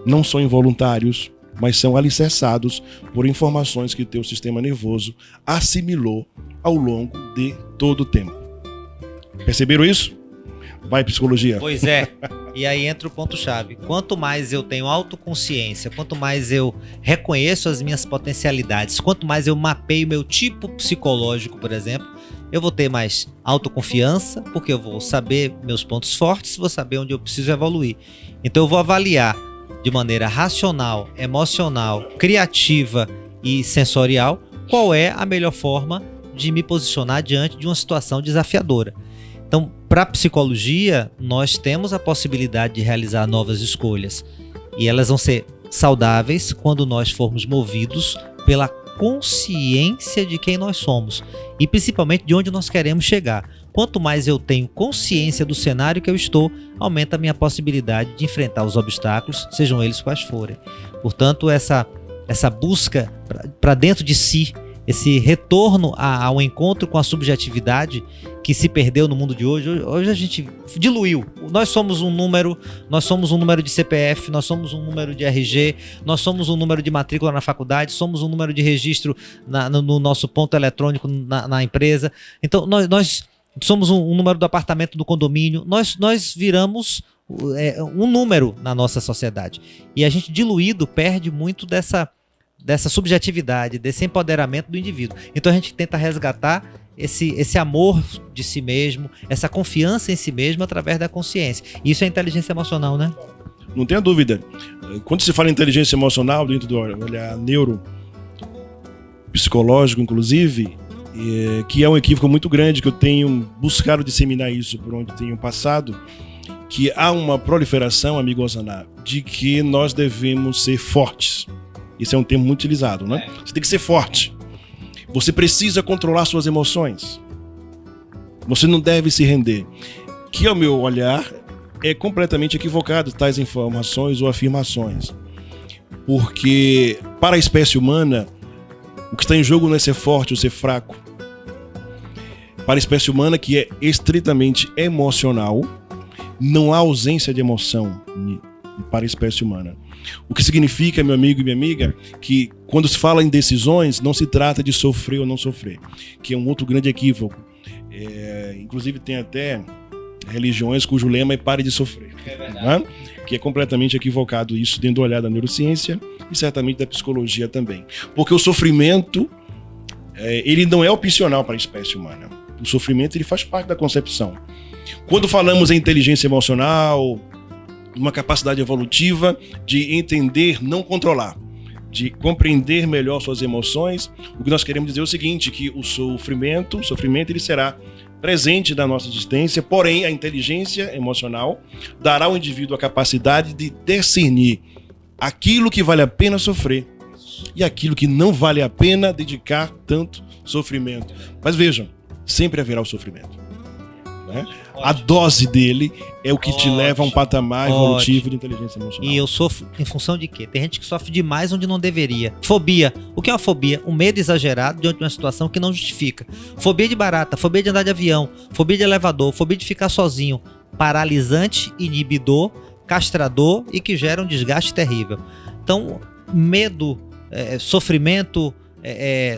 não são involuntários, mas são alicerçados por informações que o teu sistema nervoso assimilou ao longo de todo o tempo. Perceberam isso? Vai, psicologia. Pois é. E aí entra o ponto-chave. Quanto mais eu tenho autoconsciência, quanto mais eu reconheço as minhas potencialidades, quanto mais eu mapeio meu tipo psicológico, por exemplo, eu vou ter mais autoconfiança, porque eu vou saber meus pontos fortes, vou saber onde eu preciso evoluir. Então eu vou avaliar de maneira racional, emocional, criativa e sensorial qual é a melhor forma de me posicionar diante de uma situação desafiadora. Então, para a psicologia, nós temos a possibilidade de realizar novas escolhas. E elas vão ser saudáveis quando nós formos movidos pela consciência de quem nós somos. E principalmente de onde nós queremos chegar. Quanto mais eu tenho consciência do cenário que eu estou, aumenta a minha possibilidade de enfrentar os obstáculos, sejam eles quais forem. Portanto, essa busca para dentro de si, esse retorno ao encontro com a subjetividade que se perdeu no mundo de hoje. Hoje a gente diluiu. Nós somos um número de CPF, nós somos um número de RG, nós somos um número de matrícula na faculdade, somos um número de registro no nosso ponto eletrônico na empresa. Então nós somos um número do apartamento do condomínio. Nós viramos um número na nossa sociedade. E a gente diluído perde muito dessa subjetividade, desse empoderamento do indivíduo. Então a gente tenta resgatar esse amor de si mesmo, essa confiança em si mesmo através da consciência. Isso é inteligência emocional, né? Não tenha dúvida. Quando se fala em inteligência emocional, dentro do olhar neuropsicológico, inclusive, que é um equívoco muito grande, que eu tenho buscado disseminar isso por onde tenho passado, que há uma proliferação, amigo Osaná, de que nós devemos ser fortes. Esse é um termo muito utilizado, né? Você tem que ser forte. Você precisa controlar suas emoções. Você não deve se render. Que, ao meu olhar, é completamente equivocado tais informações ou afirmações. Porque, para a espécie humana, O que está em jogo não é ser forte ou ser fraco. Para a espécie humana, que é estritamente emocional, não há ausência de emoção para a espécie humana. O que significa, meu amigo e minha amiga, que quando se fala em decisões, não se trata de sofrer ou não sofrer, que é um outro grande equívoco. Inclusive tem até religiões cujo lema é pare de sofrer. É verdade. Né? Que é completamente equivocado isso dentro do olhar da neurociência e certamente da psicologia também. Porque o sofrimento, ele não é opcional para a espécie humana. O sofrimento ele faz parte da concepção. Quando falamos em inteligência emocional, uma capacidade evolutiva de entender, não controlar, de compreender melhor suas emoções, o que nós queremos dizer é o seguinte, que o sofrimento ele será presente na nossa existência, porém a inteligência emocional dará ao indivíduo a capacidade de discernir aquilo que vale a pena sofrer e aquilo que não vale a pena dedicar tanto sofrimento. Mas vejam, sempre haverá o sofrimento. Né? A dose dele é o que te leva a um patamar evolutivo de inteligência emocional. E eu sofro em função de quê? Tem gente que sofre demais onde não deveria. Fobia. O que é uma fobia? Um medo exagerado diante de uma situação que não justifica. Fobia de barata, fobia de andar de avião, fobia de elevador, fobia de ficar sozinho. Paralisante, inibidor, castrador e que gera um desgaste terrível. Então, medo, sofrimento,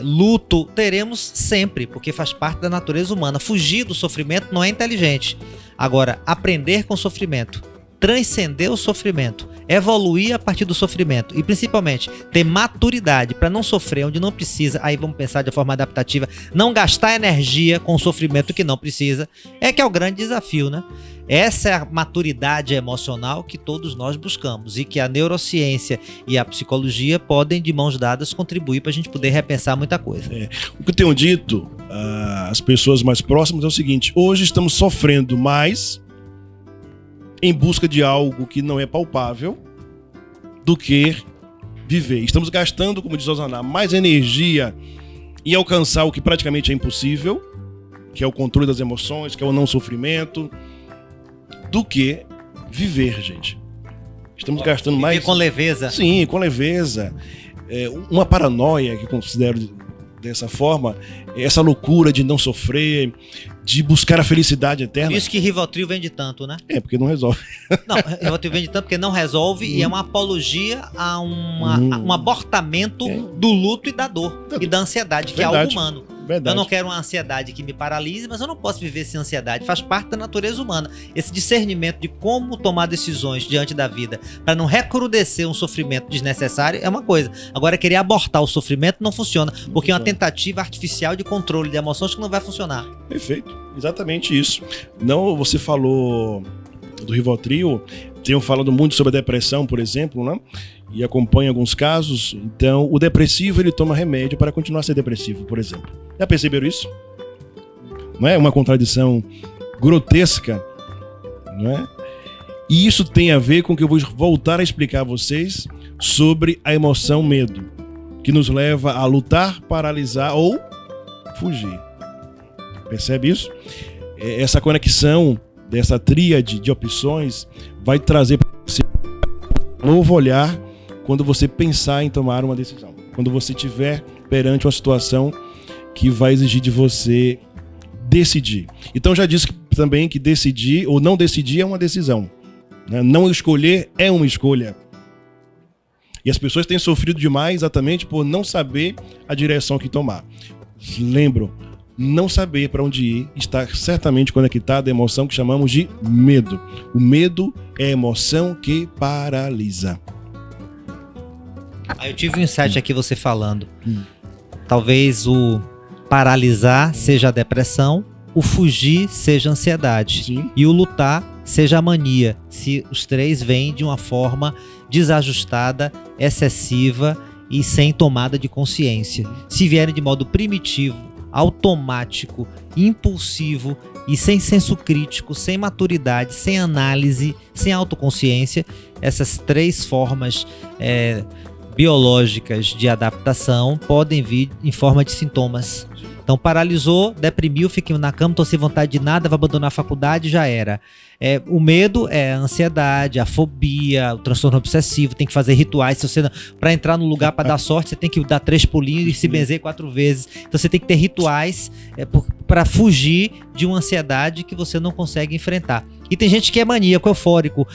luto, teremos sempre, porque faz parte da natureza humana. Fugir do sofrimento não é inteligente. Agora, aprender com o sofrimento, transcender o sofrimento, evoluir a partir do sofrimento e principalmente ter maturidade para não sofrer onde não precisa, aí vamos pensar de forma adaptativa, não gastar energia com o sofrimento que não precisa, que é o grande desafio, né? Essa é a maturidade emocional que todos nós buscamos e que a neurociência e a psicologia podem, de mãos dadas, contribuir para a gente poder repensar muita coisa. O que eu tenho dito às pessoas mais próximas é o seguinte: hoje estamos sofrendo mais em busca de algo que não é palpável do que viver. Estamos gastando, como diz Osaná, mais energia em alcançar o que praticamente é impossível, que é o controle das emoções, que é o não sofrimento, do que viver, gente. Estamos gastando mais... E com leveza. Sim, com leveza. Uma paranoia, que considero dessa forma, essa loucura de não sofrer, de buscar a felicidade eterna. Por isso que Rivotril vende tanto, né? Porque não resolve. Não, Rivotril vende tanto porque não resolve e é uma apologia a um abortamento do luto e da dor e da ansiedade, que é algo humano. Verdade. Eu não quero uma ansiedade que me paralise, mas eu não posso viver sem ansiedade. Faz parte da natureza humana. Esse discernimento de como tomar decisões diante da vida para não recrudescer um sofrimento desnecessário é uma coisa. Agora, querer abortar o sofrimento não funciona, porque é uma tentativa artificial de controle de emoções que não vai funcionar. Perfeito. Exatamente isso. Não, você falou do Rivotril, tenho falado muito sobre a depressão, por exemplo, né? E acompanho alguns casos. Então, o depressivo, ele toma remédio para continuar a ser depressivo, por exemplo. Já perceberam isso? Não é uma contradição grotesca, não é? E isso tem a ver com o que eu vou voltar a explicar a vocês sobre a emoção medo, que nos leva a lutar, paralisar ou fugir. Percebe isso? Essa conexão dessa tríade de opções vai trazer para você um novo olhar quando você pensar em tomar uma decisão. Quando você estiver perante uma situação que vai exigir de você decidir. Então já disse também que decidir ou não decidir é uma decisão. Né? Não escolher é uma escolha. E as pessoas têm sofrido demais exatamente por não saber a direção que tomar. Lembro, não saber para onde ir está certamente conectado à emoção que chamamos de medo. O medo é a emoção que paralisa. Eu tive um insight aqui você falando. Talvez o paralisar seja a depressão, o fugir seja a ansiedade. Sim. E o lutar seja a mania. Se os três vêm de uma forma desajustada, excessiva e sem tomada de consciência. Se vierem de modo primitivo, automático, impulsivo e sem senso crítico, sem maturidade, sem análise, sem autoconsciência, essas três formas biológicas de adaptação podem vir em forma de sintomas. Então paralisou, deprimiu, fica na cama, tô sem vontade de nada, vai abandonar a faculdade, já era. O medo é a ansiedade, a fobia, o transtorno obsessivo, tem que fazer rituais. Se você para entrar no lugar para dar sorte, você tem que dar 3 pulinhos e se benzer 4 vezes. Então você tem que ter rituais para fugir de uma ansiedade que você não consegue enfrentar. E tem gente que é maníaco, eufórico,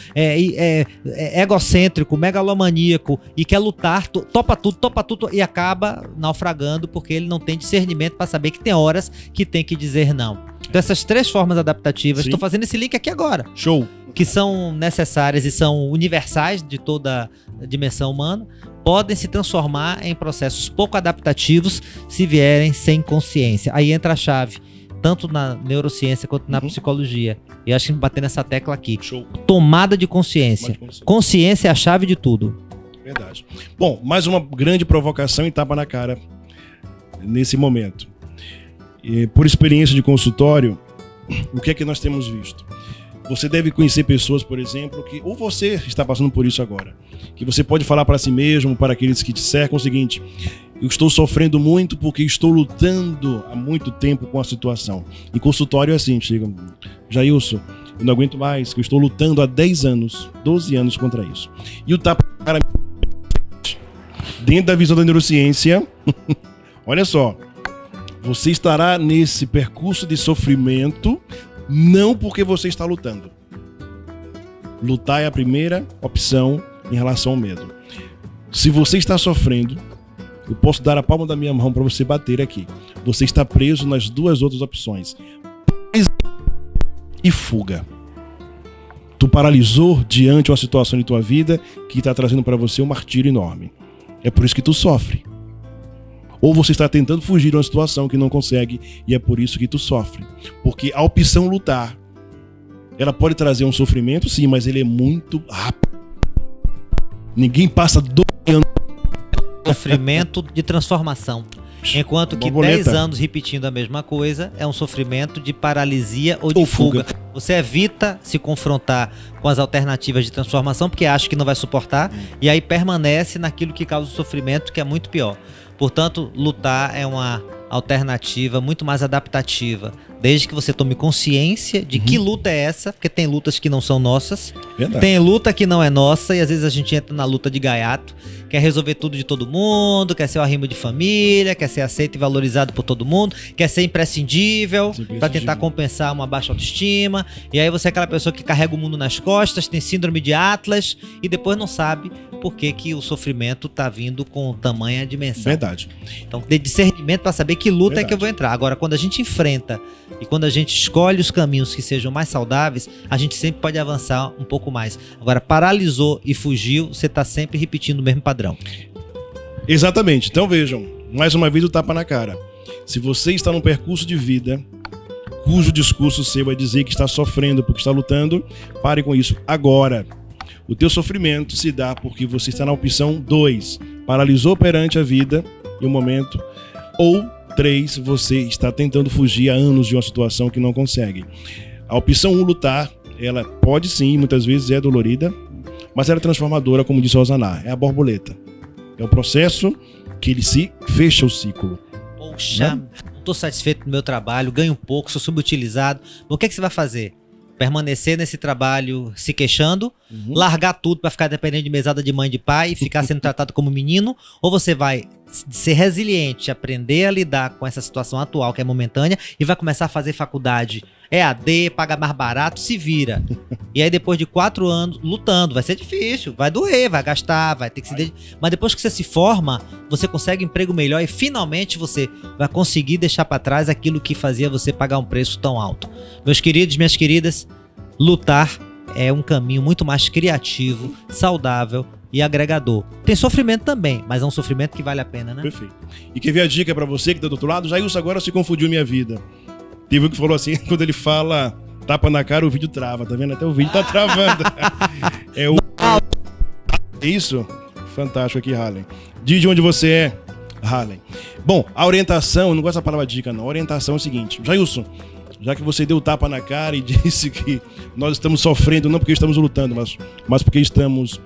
egocêntrico, megalomaníaco e quer lutar, topa tudo e acaba naufragando porque ele não tem discernimento para saber que tem horas que tem que dizer não. Então essas 3 formas adaptativas, estou fazendo esse link aqui agora. Show! Que são necessárias e são universais de toda a dimensão humana, podem se transformar em processos pouco adaptativos se vierem sem consciência. Aí entra a chave, tanto na neurociência quanto na psicologia. E acho que bater nessa tecla aqui. Show. Tomada de consciência. Consciência é a chave de tudo. Verdade. Bom, mais uma grande provocação e tapa na cara nesse momento. Por experiência de consultório, o que é que nós temos visto? Você deve conhecer pessoas, por exemplo, que ou você está passando por isso agora, que você pode falar para si mesmo, para aqueles que te cercam o seguinte: eu estou sofrendo muito porque estou lutando há muito tempo com a situação. Em consultório é assim, chega, Jailson, eu não aguento mais, que eu estou lutando há 10 anos, 12 anos contra isso. E o tapa na cara, dentro da visão da neurociência, olha só, você estará nesse percurso de sofrimento não porque você está lutando. Lutar é a primeira opção em relação ao medo. Se você está sofrendo, eu posso dar a palma da minha mão para você bater aqui. Você está preso nas 2 outras opções. E fuga. Tu paralisou diante de uma situação de tua vida que está trazendo para você um martírio enorme. É por isso que tu sofre. Ou você está tentando fugir de uma situação que não consegue e é por isso que tu sofre. Porque a opção lutar, ela pode trazer um sofrimento, sim, mas ele é muito rápido. Ninguém passa 2 anos. Sofrimento de transformação. Enquanto que 10 anos repetindo a mesma coisa é um sofrimento de paralisia ou de fuga. Você evita se confrontar com as alternativas de transformação porque acha que não vai suportar e aí permanece naquilo que causa o sofrimento, que é muito pior. Portanto, lutar é uma alternativa muito mais adaptativa, desde que você tome consciência de que luta é essa, porque tem lutas que não são nossas, tem luta que não é nossa e às vezes a gente entra na luta de gaiato, quer resolver tudo de todo mundo, quer ser o arrimo de família, quer ser aceito e valorizado por todo mundo, quer ser imprescindível para tentar compensar uma baixa autoestima, e aí você é aquela pessoa que carrega o mundo nas costas, tem síndrome de Atlas e depois não sabe por que o sofrimento tá vindo com tamanha dimensão. Verdade. Então, ter discernimento para saber que luta é que eu vou entrar. Agora, quando a gente enfrenta e quando a gente escolhe os caminhos que sejam mais saudáveis, a gente sempre pode avançar um pouco mais. Agora, paralisou e fugiu, você tá sempre repetindo o mesmo padrão. Exatamente. Então, vejam, mais uma vez o tapa na cara. Se você está num percurso de vida cujo discurso seu vai dizer que está sofrendo porque está lutando, pare com isso agora. O teu sofrimento se dá porque você está na opção 2, paralisou perante a vida em um momento, ou 3, você está tentando fugir há anos de uma situação que não consegue. A opção 1, lutar, ela pode sim, muitas vezes é dolorida, mas ela é transformadora, como disse Rosaná, é a borboleta. É um processo que ele se fecha o ciclo. Poxa, não estou satisfeito no meu trabalho, ganho pouco, sou subutilizado. O que é que você vai fazer? Permanecer nesse trabalho se queixando, largar tudo para ficar dependendo de mesada de mãe e de pai e ficar sendo tratado como menino, ou você vai ser resiliente, aprender a lidar com essa situação atual que é momentânea e vai começar a fazer faculdade EAD, paga mais barato, se vira. E aí depois de 4 anos lutando, vai ser difícil, vai doer, vai gastar, vai ter que se dedicar. Mas depois que você se forma, você consegue um emprego melhor e finalmente você vai conseguir deixar para trás aquilo que fazia você pagar um preço tão alto. Meus queridos, minhas queridas, lutar é um caminho muito mais criativo, saudável e agregador. Tem sofrimento também, mas é um sofrimento que vale a pena, né? Perfeito. E quer ver a dica pra você que tá do outro lado? Jailson, agora se confundiu minha vida. Teve um que falou assim, quando ele fala tapa na cara, o vídeo trava, tá vendo? Até o vídeo tá travando. É isso? Fantástico aqui, Harlem. Diz de onde você é, Harlem. Bom, a orientação, eu não gosto da palavra dica não, a orientação é o seguinte, Jailson, já que você deu o tapa na cara e disse que nós estamos sofrendo, não porque estamos lutando, mas porque estamos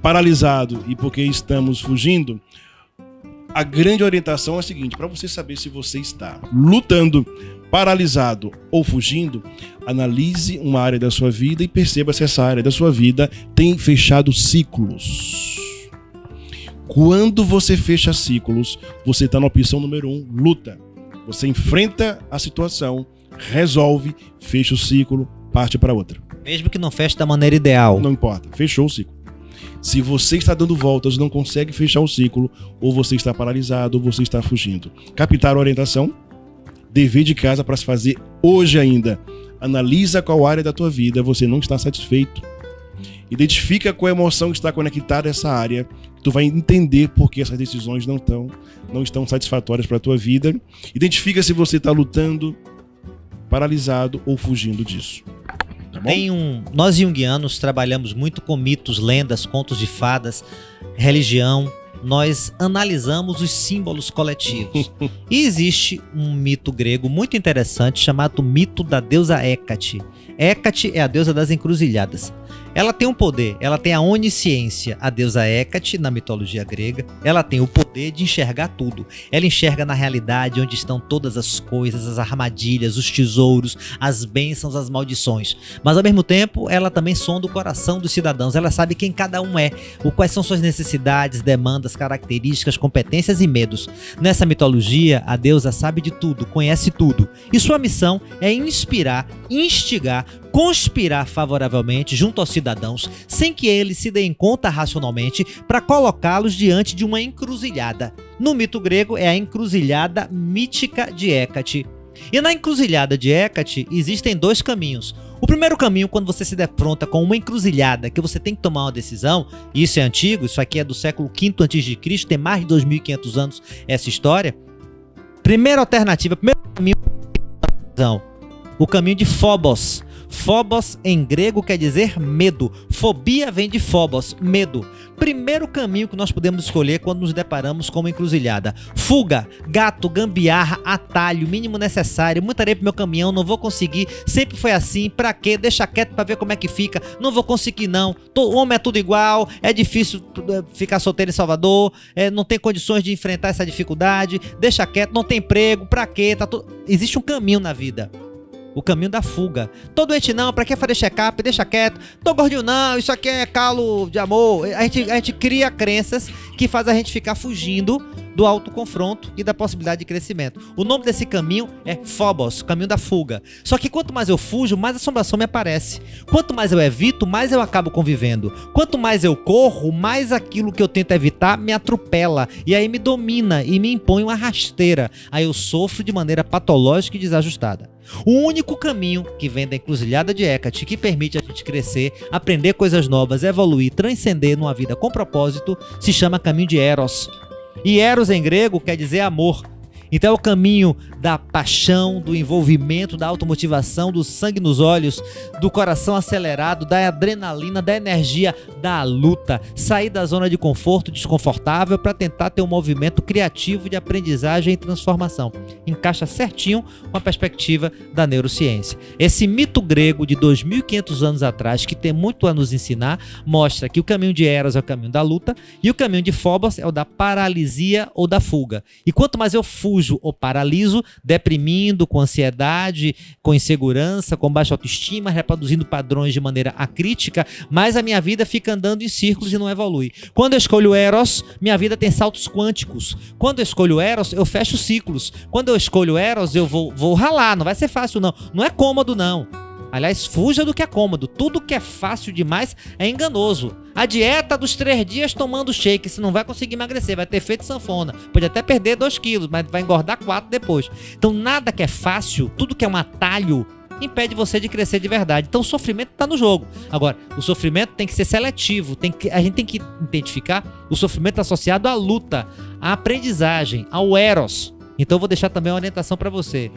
paralisados e porque estamos fugindo, a grande orientação é a seguinte: para você saber se você está lutando, paralisado ou fugindo, analise uma área da sua vida e perceba se essa área da sua vida tem fechado ciclos. Quando você fecha ciclos, você está na opção número 1, luta. Você enfrenta a situação, resolve, fecha o ciclo, parte para outra. Mesmo que não feche da maneira ideal. Não importa, fechou o ciclo. Se você está dando voltas, não consegue fechar o ciclo, ou você está paralisado, ou você está fugindo. Captar a orientação, dever de casa para se fazer hoje ainda. Analisa qual área da tua vida você não está satisfeito. Identifica qual emoção está conectada a essa área. Tu vai entender por que essas decisões não estão satisfatórias para a tua vida. Identifica se você está lutando, paralisado ou fugindo disso. Tá bom? Nós junguianos trabalhamos muito com mitos, lendas, contos de fadas, religião. Nós analisamos os símbolos coletivos. E existe um mito grego muito interessante chamado mito da deusa Hécate. Hécate é a deusa das encruzilhadas. Ela tem um poder, ela tem a onisciência, a deusa Hécate na mitologia grega. Ela tem o poder de enxergar tudo. Ela enxerga na realidade onde estão todas as coisas, as armadilhas, os tesouros, as bênçãos, as maldições. Mas ao mesmo tempo, ela também sonda o coração dos cidadãos. Ela sabe quem cada um é, quais são suas necessidades, demandas, características, competências e medos. Nessa mitologia, a deusa sabe de tudo, conhece tudo. E sua missão é inspirar, instigar, conspirar favoravelmente junto aos cidadãos, sem que eles se deem conta racionalmente, para colocá-los diante de uma encruzilhada. No mito grego é a encruzilhada mítica de Hécate. E na encruzilhada de Hécate existem 2 caminhos. O primeiro caminho, quando você se defronta com uma encruzilhada que você tem que tomar uma decisão, e isso é antigo, isso aqui é do século V a.C., tem mais de 2.500 anos essa história. Primeira alternativa, primeiro caminho, o caminho de Phobos. Phobos em grego quer dizer medo. Fobia vem de Phobos, medo. Primeiro caminho que nós podemos escolher quando nos deparamos com uma encruzilhada: fuga, gato, gambiarra, atalho, mínimo necessário. Muita areia pro meu caminhão, não vou conseguir. Sempre foi assim, pra quê? Deixa quieto pra ver como é que fica. Não vou conseguir não. O homem é tudo igual, é difícil ficar solteiro em Salvador, não tem condições de enfrentar essa dificuldade. Deixa quieto, não tem emprego, pra quê? Existe um caminho na vida. O caminho da fuga. Tô doente não, pra que fazer check-up? Deixa quieto. Tô gordinho não, isso aqui é calo de amor. A gente cria crenças que faz a gente ficar fugindo do autoconfronto e da possibilidade de crescimento. O nome desse caminho é Phobos, caminho da fuga. Só que quanto mais eu fujo, mais assombração me aparece. Quanto mais eu evito, mais eu acabo convivendo. Quanto mais eu corro, mais aquilo que eu tento evitar me atropela. E aí me domina e me impõe uma rasteira. Aí eu sofro de maneira patológica e desajustada. O único caminho que vem da encruzilhada de Hécate, que permite a gente crescer, aprender coisas novas, evoluir, transcender numa vida com propósito, se chama caminho de Eros. E Eros em grego quer dizer amor. Então é o caminho da paixão, do envolvimento, da automotivação, do sangue nos olhos, do coração acelerado, da adrenalina, da energia, da luta. Sair da zona de conforto desconfortável para tentar ter um movimento criativo de aprendizagem e transformação. Encaixa certinho com a perspectiva da neurociência. Esse mito grego de 2.500 anos atrás, que tem muito a nos ensinar, mostra que o caminho de Eros é o caminho da luta e o caminho de Phobos é o da paralisia ou da fuga. E quanto mais eu fujo ou paraliso, deprimindo, com ansiedade, com insegurança, com baixa autoestima, reproduzindo padrões de maneira acrítica, mas a minha vida fica andando em círculos e não evolui. Quando eu escolho Eros, minha vida tem saltos quânticos. Quando eu escolho Eros, eu fecho ciclos. Quando eu escolho Eros, eu vou ralar, não vai ser fácil não. Não é cômodo não. Aliás, fuja do que é cômodo. Tudo que é fácil demais é enganoso. A dieta dos 3 dias tomando shake, você não vai conseguir emagrecer, vai ter efeito sanfona. Pode até perder 2 quilos, mas vai engordar 4 depois. Então nada que é fácil, tudo que é um atalho, impede você de crescer de verdade. Então o sofrimento está no jogo. Agora, o sofrimento tem que ser seletivo. A gente tem que identificar o sofrimento associado à luta, à aprendizagem, ao Eros. Então eu vou deixar também uma orientação para você.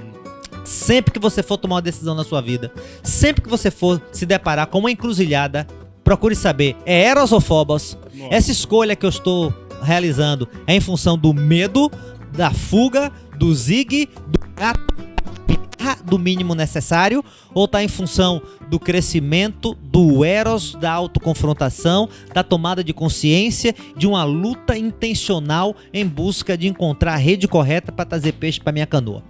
Sempre que você for tomar uma decisão na sua vida, sempre que você for se deparar com uma encruzilhada, procure saber, é Eros ou Phobos? Nossa. Essa escolha que eu estou realizando é em função do medo, da fuga, do zigue, do gato, guerra do mínimo necessário ou está em função do crescimento, do eros, da autoconfrontação, da tomada de consciência, de uma luta intencional em busca de encontrar a rede correta para trazer peixe para minha canoa?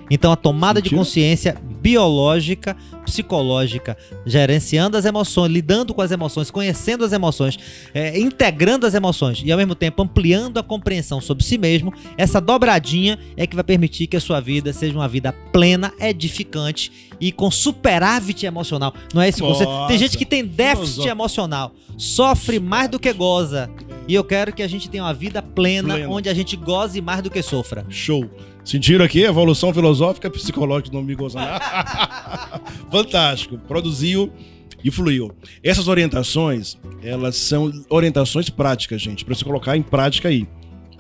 Então a tomada de consciência biológica, psicológica, gerenciando as emoções, lidando com as emoções, conhecendo as emoções, integrando as emoções e ao mesmo tempo ampliando a compreensão sobre si mesmo, essa dobradinha é que vai permitir que a sua vida seja uma vida plena, edificante e com superávit emocional. Não é esse conceito? Tem gente que tem déficit emocional, sofre mais do que goza. E eu quero que a gente tenha uma vida plena, onde a gente goze mais do que sofra. Show. Sentiram aqui a evolução filosófica psicológica do Amigo Bolsonaro? Fantástico. Produziu e fluiu. Essas orientações, elas são orientações práticas, gente, para você colocar em prática aí.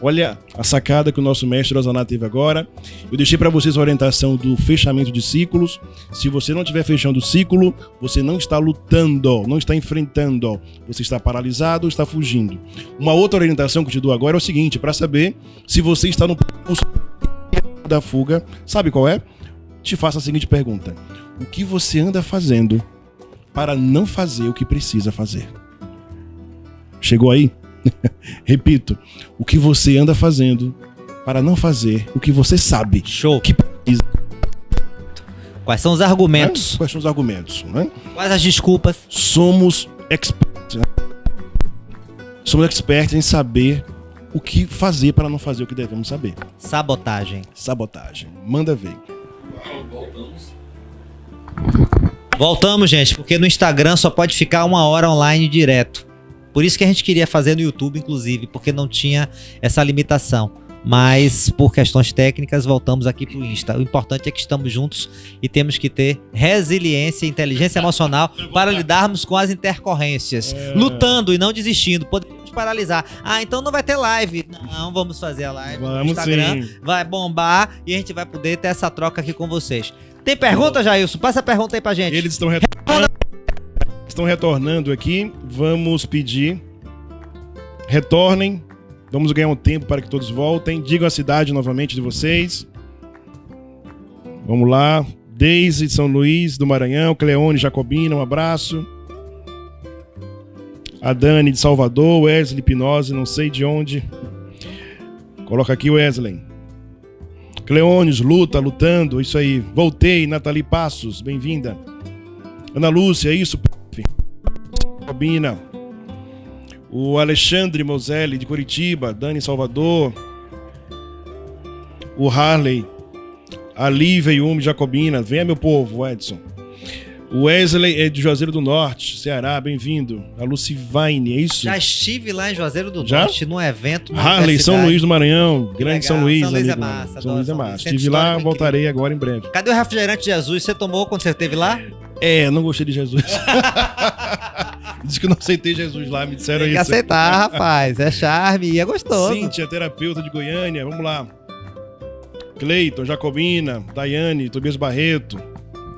Olha a sacada que o nosso mestre Osaná teve agora. Eu deixei para vocês a orientação do fechamento de ciclos. Se você não estiver fechando o ciclo, você não está lutando, não está enfrentando. Você está paralisado ou está fugindo. Uma outra orientação que eu te dou agora é o seguinte, para saber se você está no pulso da fuga, sabe qual é? Te faço a seguinte pergunta: o que você anda fazendo para não fazer o que precisa fazer? Chegou aí? Repito, o que você anda fazendo para não fazer o que você sabe. Show. Que precisa. Quais são os argumentos? Quais são os argumentos? Né? Quais as desculpas? Somos experts. Né? Somos experts em saber o que fazer para não fazer o que devemos saber. Sabotagem. Sabotagem. Manda ver. Voltamos, gente, porque no Instagram só pode ficar 1 hora online direto. Por isso que a gente queria fazer no YouTube, inclusive, porque não tinha essa limitação. Mas, por questões técnicas, voltamos aqui pro Insta. O importante é que estamos juntos e temos que ter resiliência e inteligência emocional para lidarmos com as intercorrências. Lutando e não desistindo. Podemos paralisar. Ah, então não vai ter live. Não, vamos fazer a live no Instagram. Sim. Vai bombar e a gente vai poder ter essa troca aqui com vocês. Tem pergunta, Jailson? Passa a pergunta aí pra gente. Eles estão retornando aqui. Vamos pedir. Retornem. Vamos ganhar um tempo para que todos voltem. Digam a cidade novamente de vocês. Vamos lá. Deise de São Luís do Maranhão. Cleone Jacobina, um abraço. A Dani de Salvador. Wesley Pinose, não sei de onde. Coloca aqui, Wesley. Cleones, lutando. Isso aí. Voltei, Nathalie Passos, bem-vinda. Ana Lúcia, isso. Jacobina. O Alexandre Moselli, de Curitiba. Dani, Salvador. O Harley. A Lívia Yumi Jacobina. Venha, meu povo, Edson. O Wesley é de Juazeiro do Norte, Ceará, bem-vindo. A Lucivine, é isso? Já estive lá em Juazeiro do Norte, num evento. Harley, São Luís do Maranhão, grande São Luís. São Luís é massa. São Luís é massa. Estive lá, voltarei agora em breve. Cadê o refrigerante Jesus? Você tomou quando você esteve lá? Não gostei de Jesus. Diz que não aceitei Jesus lá, me disseram isso. Tem que aceitar, rapaz. É charme e é gostoso. Cíntia, terapeuta de Goiânia, vamos lá. Cleiton, Jacobina, Daiane, Tobias Barreto,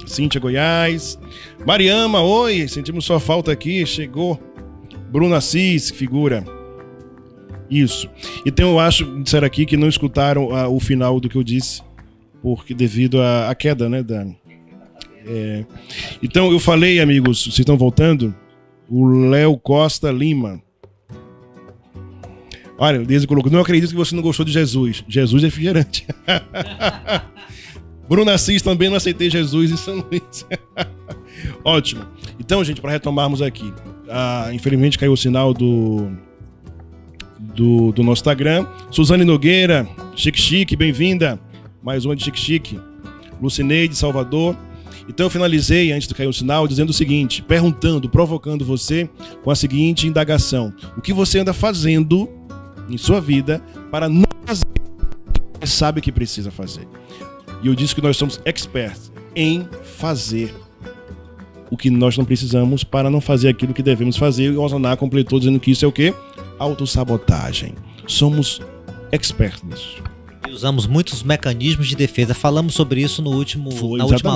Cíntia, Goiás. Mariama, oi, sentimos sua falta aqui, chegou. Bruna Assis, figura. Isso. Então eu acho, disseram aqui que não escutaram o final do que eu disse, porque devido à queda, né, Dani? Então eu falei, amigos, vocês estão voltando? O Léo Costa Lima. Olha, o Deise colocou, não acredito que você não gostou de Jesus. Jesus é refrigerante. Bruna Assis, também não aceitei Jesus em São Luís. Ótimo. Então, gente, para retomarmos aqui. Infelizmente caiu o sinal do nosso Instagram. Suzane Nogueira, Chique, bem-vinda. Mais uma de Chique. Lucineide, Salvador. Então eu finalizei, antes de cair o sinal, dizendo o seguinte, perguntando, provocando você com a seguinte indagação. O que você anda fazendo em sua vida para não fazer o que você sabe que precisa fazer? E eu disse que nós somos experts em fazer o que nós não precisamos para não fazer aquilo que devemos fazer. E o Osaná completou dizendo que isso é o quê? Autossabotagem. Somos experts nisso. E usamos muitos mecanismos de defesa. Falamos sobre isso na última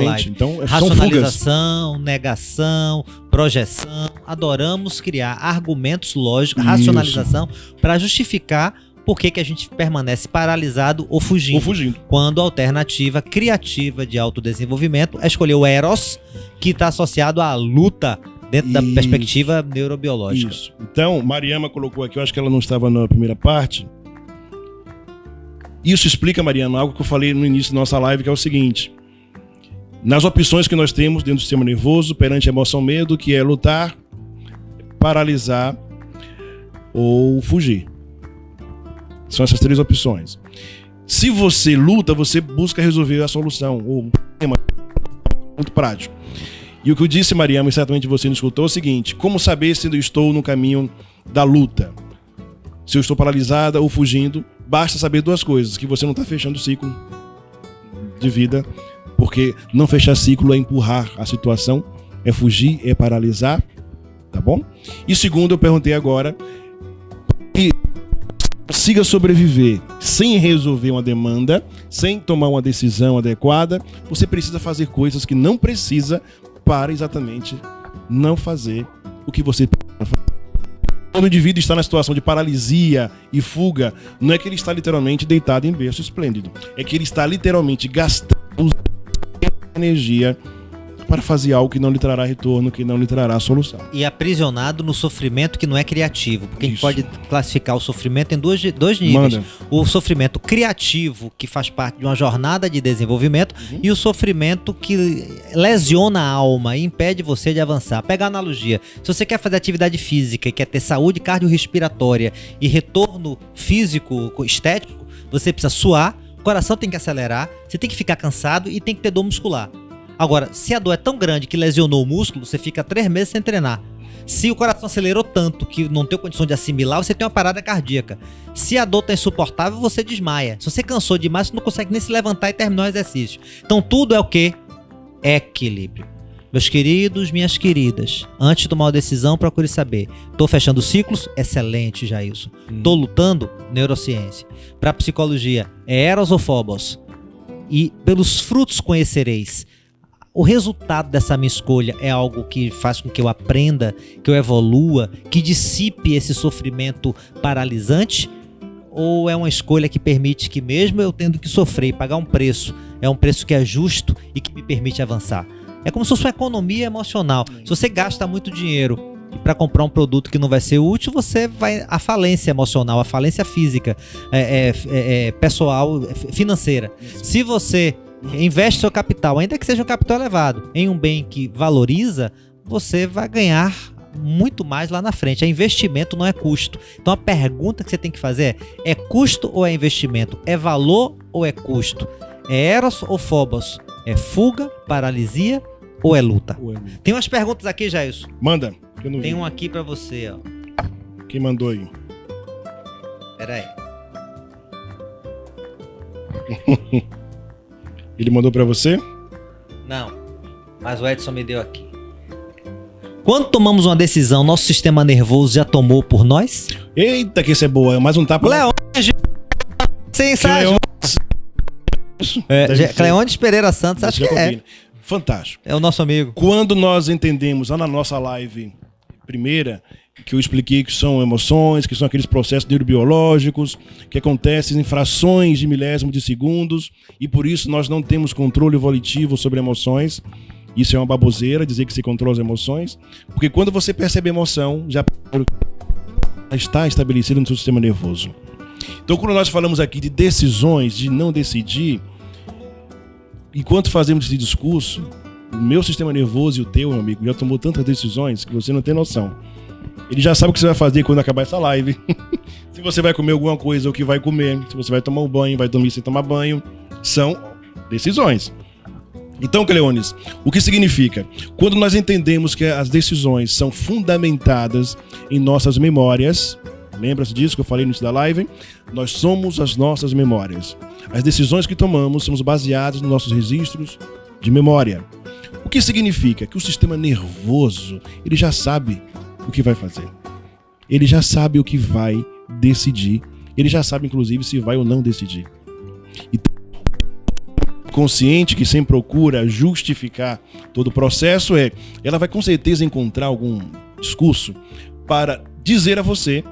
live. Então, racionalização, negação, projeção. Adoramos criar argumentos lógicos, racionalização, para justificar por que a gente permanece paralisado ou fugindo. Quando a alternativa criativa de autodesenvolvimento é escolher o Eros, que está associado à luta dentro da perspectiva neurobiológica. Isso. Então, Mariama colocou aqui, eu acho que ela não estava na primeira parte. Isso explica, Mariama, algo que eu falei no início da nossa live, que é o seguinte. Nas opções que nós temos dentro do sistema nervoso, perante a emoção medo, que é lutar, paralisar ou fugir. São essas 3 opções. Se você luta, você busca resolver a solução, ou problema muito prático. E o que eu disse, Mariama, e certamente você não escutou, é o seguinte: como saber se eu estou no caminho da luta? Se eu estou paralisada ou fugindo, basta saber 2 coisas: que você não está fechando o ciclo de vida, porque não fechar ciclo é empurrar a situação, é fugir, é paralisar, tá bom? E segundo, eu perguntei agora, que consiga sobreviver sem resolver uma demanda, sem tomar uma decisão adequada, você precisa fazer coisas que não precisa para exatamente não fazer o que você precisa fazer. Quando o indivíduo está na situação de paralisia e fuga, não é que ele está literalmente deitado em berço esplêndido, é que ele está literalmente gastando energia para fazer algo que não lhe trará retorno, que não lhe trará solução. E aprisionado no sofrimento que não é criativo. Porque Isso. a gente pode classificar o sofrimento em dois níveis. Manda. O sofrimento criativo, que faz parte de uma jornada de desenvolvimento, e o sofrimento que lesiona a alma e impede você de avançar. Pega a analogia. Se você quer fazer atividade física e quer ter saúde cardiorrespiratória e retorno físico, estético, você precisa suar, o coração tem que acelerar, você tem que ficar cansado e tem que ter dor muscular. Agora, se a dor é tão grande que lesionou o músculo, você fica 3 meses sem treinar. Se o coração acelerou tanto que não tem condição de assimilar, você tem uma parada cardíaca. Se a dor está insuportável, você desmaia. Se você cansou demais, você não consegue nem se levantar e terminar o exercício. Então tudo é o quê? Equilíbrio. Meus queridos, minhas queridas, antes de tomar uma decisão, procure saber. Estou fechando ciclos? Excelente, Jailson. Estou lutando? Neurociência. Para psicologia, é Eros ou Phobos? E pelos frutos conhecereis. O resultado dessa minha escolha é algo que faz com que eu aprenda, que eu evolua, que dissipe esse sofrimento paralisante? Ou é uma escolha que permite que, mesmo eu tendo que sofrer e pagar um preço, é um preço que é justo e que me permite avançar? É como se fosse uma economia emocional. Se você gasta muito dinheiro para comprar um produto que não vai ser útil, você vai à falência emocional, à falência física, pessoal, financeira. Se você investe seu capital, ainda que seja um capital elevado, em um bem que valoriza, você vai ganhar muito mais lá na frente. É investimento, não é custo. Então a pergunta que você tem que fazer é custo ou é investimento? É valor ou é custo? É Eros ou Phobos? É fuga, paralisia ou é luta? Tem umas perguntas aqui, Jailson. Manda, que eu não vi. Tem um aqui pra você, ó. Quem mandou aí? Pera aí. Ele mandou pra você? Não, mas o Edson me deu aqui. Quando tomamos uma decisão, nosso sistema nervoso já tomou por nós? Eita, que isso é boa. Mais um tapa. Cleônides Cleônides Pereira Santos, acho que é. Fantástico. É o nosso amigo. Quando nós entendemos lá na nossa live primeira, que eu expliquei que são emoções, que são aqueles processos neurobiológicos que acontecem em frações de milésimo de segundos, e por isso nós não temos controle volitivo sobre emoções. Isso é uma baboseira, dizer que se controla as emoções, porque quando você percebe a emoção, já está estabelecido no seu sistema nervoso. Então, quando nós falamos aqui de decisões, de não decidir, enquanto fazemos esse discurso, o meu sistema nervoso e o teu, meu amigo, já tomou tantas decisões que você não tem noção. Ele já sabe o que você vai fazer quando acabar essa live. Se você vai comer alguma coisa ou o que vai comer, se você vai tomar um banho, vai dormir sem tomar banho, são decisões. Então, Cleônides, o que significa? Quando nós entendemos que as decisões são fundamentadas em nossas memórias, lembra-se disso que eu falei no início da live? Nós somos as nossas memórias. As decisões que tomamos somos baseadas nos nossos registros de memória. O que significa? Que o sistema nervoso, ele já sabe o que vai fazer. Ele já sabe o que vai decidir. Ele já sabe, inclusive, se vai ou não decidir. E consciente que sempre procura justificar todo o processo ela vai com certeza encontrar algum discurso para dizer a você: